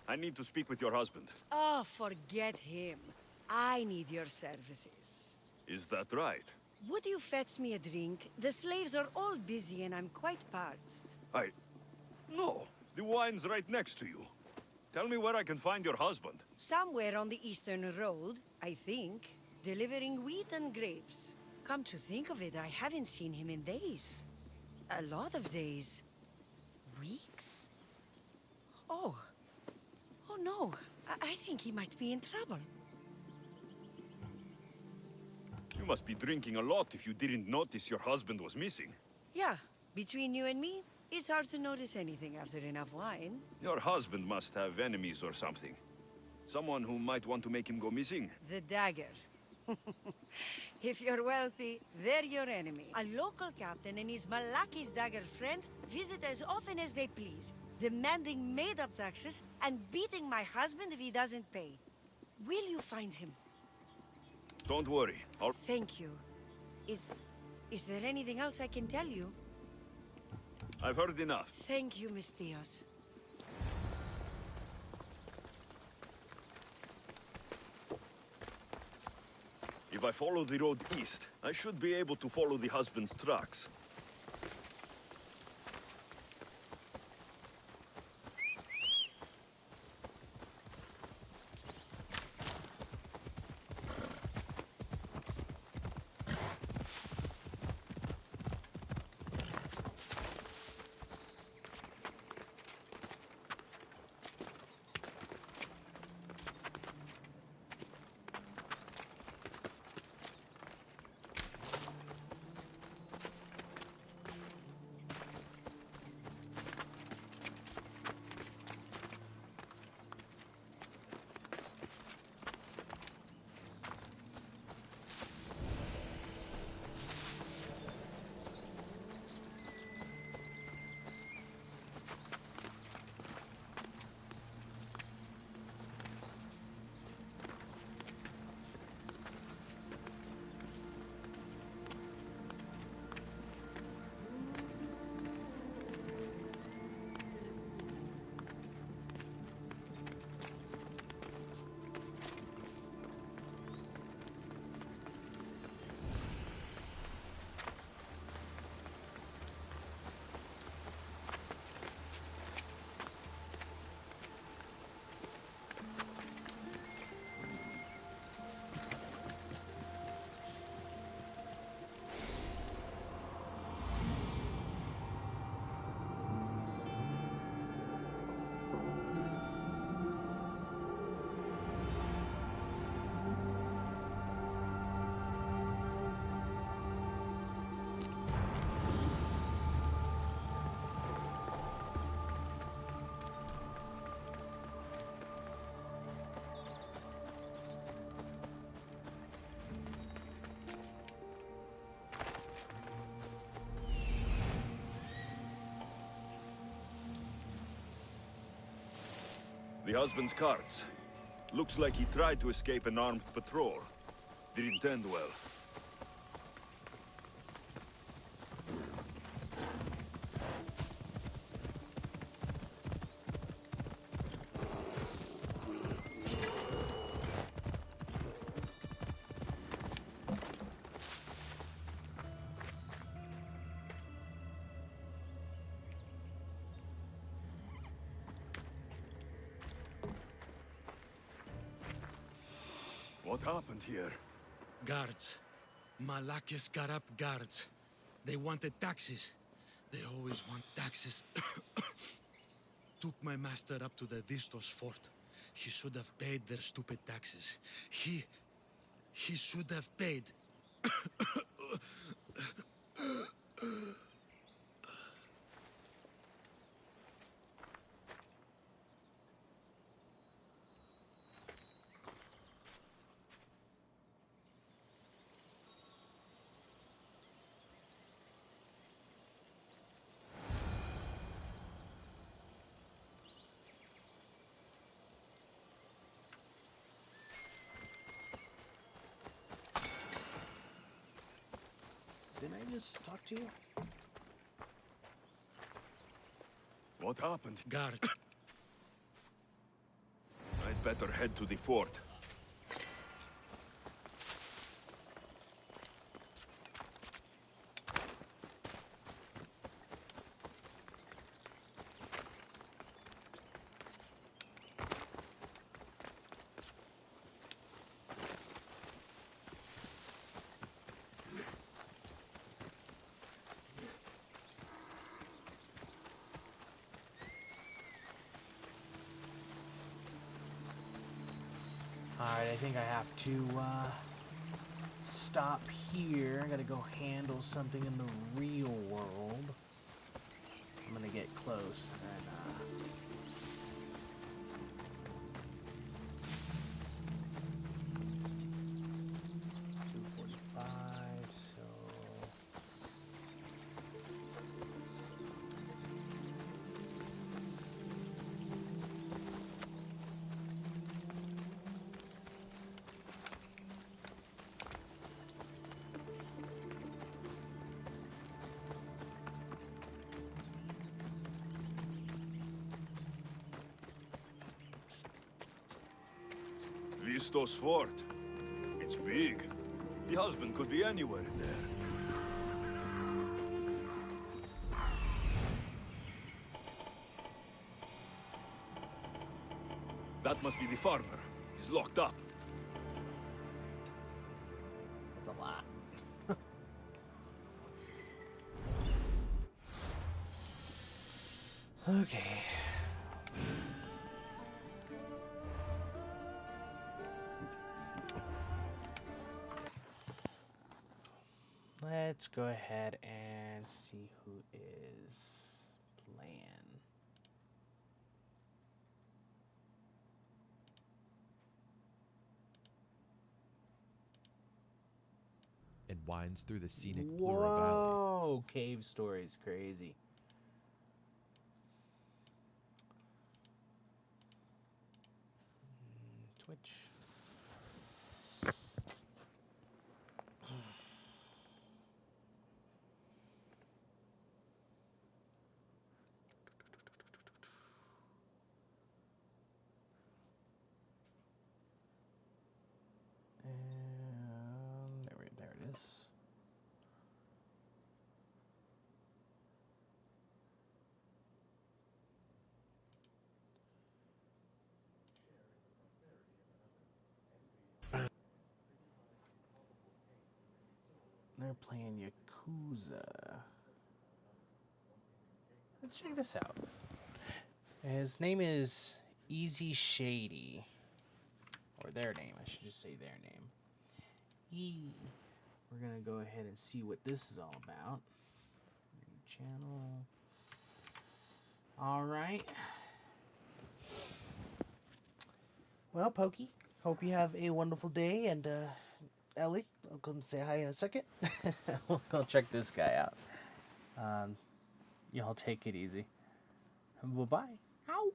I need to speak with your husband. Oh, forget him. I need your services. Is that right? Would you fetch me a drink? The slaves are all busy and I'm quite parched. No, the wine's right next to you. Tell me where I can find your husband. Somewhere on the Eastern Road, I think, delivering wheat and grapes. Come to think of it, I haven't seen him in days. A lot of days. Weeks? Oh. Oh no, I think he might be in trouble. You must be drinking a lot if you didn't notice your husband was missing. Yeah, between you and me, it's hard to notice anything after enough wine. Your husband must have enemies or something. Someone who might want to make him go missing. The dagger. If you're wealthy, they're your enemy. A local captain and his Malaki's dagger friends visit as often as they please, demanding made-up taxes and beating my husband if he doesn't pay. Will you find him? Don't worry, I'll... Thank you. Is there anything else I can tell you? I've heard enough. Thank you, Misthios. If I follow the road east, I should be able to follow the husband's tracks. The husband's carts. Looks like he tried to escape an armed patrol. Didn't end well. What happened here? Guards. Malakis got up guards. They wanted taxes. They always want taxes. Took my master up to the Distos fort. He should have paid their stupid taxes. He should have paid. Didn't I just talk to you? What happened? Guard. I'd better head to the fort. Alright, I think I have to stop here. I gotta go handle something in the real world. I'm gonna get close and Vistos Fort. It's big. The husband could be anywhere in there. That must be the farmer. He's locked up. That's a lot. Okay. Let's go ahead and see who is playing. And winds through the scenic Plura Valley. Whoa, cave stories, crazy. Twitch. And there it is. They're playing Yakuza. Let's check this out. His name is Easy Shady. Or their name, I should just say their name. We're gonna go ahead and see what this is all about. New channel. Alright. Well, Pokey, hope you have a wonderful day, and Ellie, I'll come say hi in a second. We'll go check this guy out. Y'all take it easy. Bye-bye. Ow.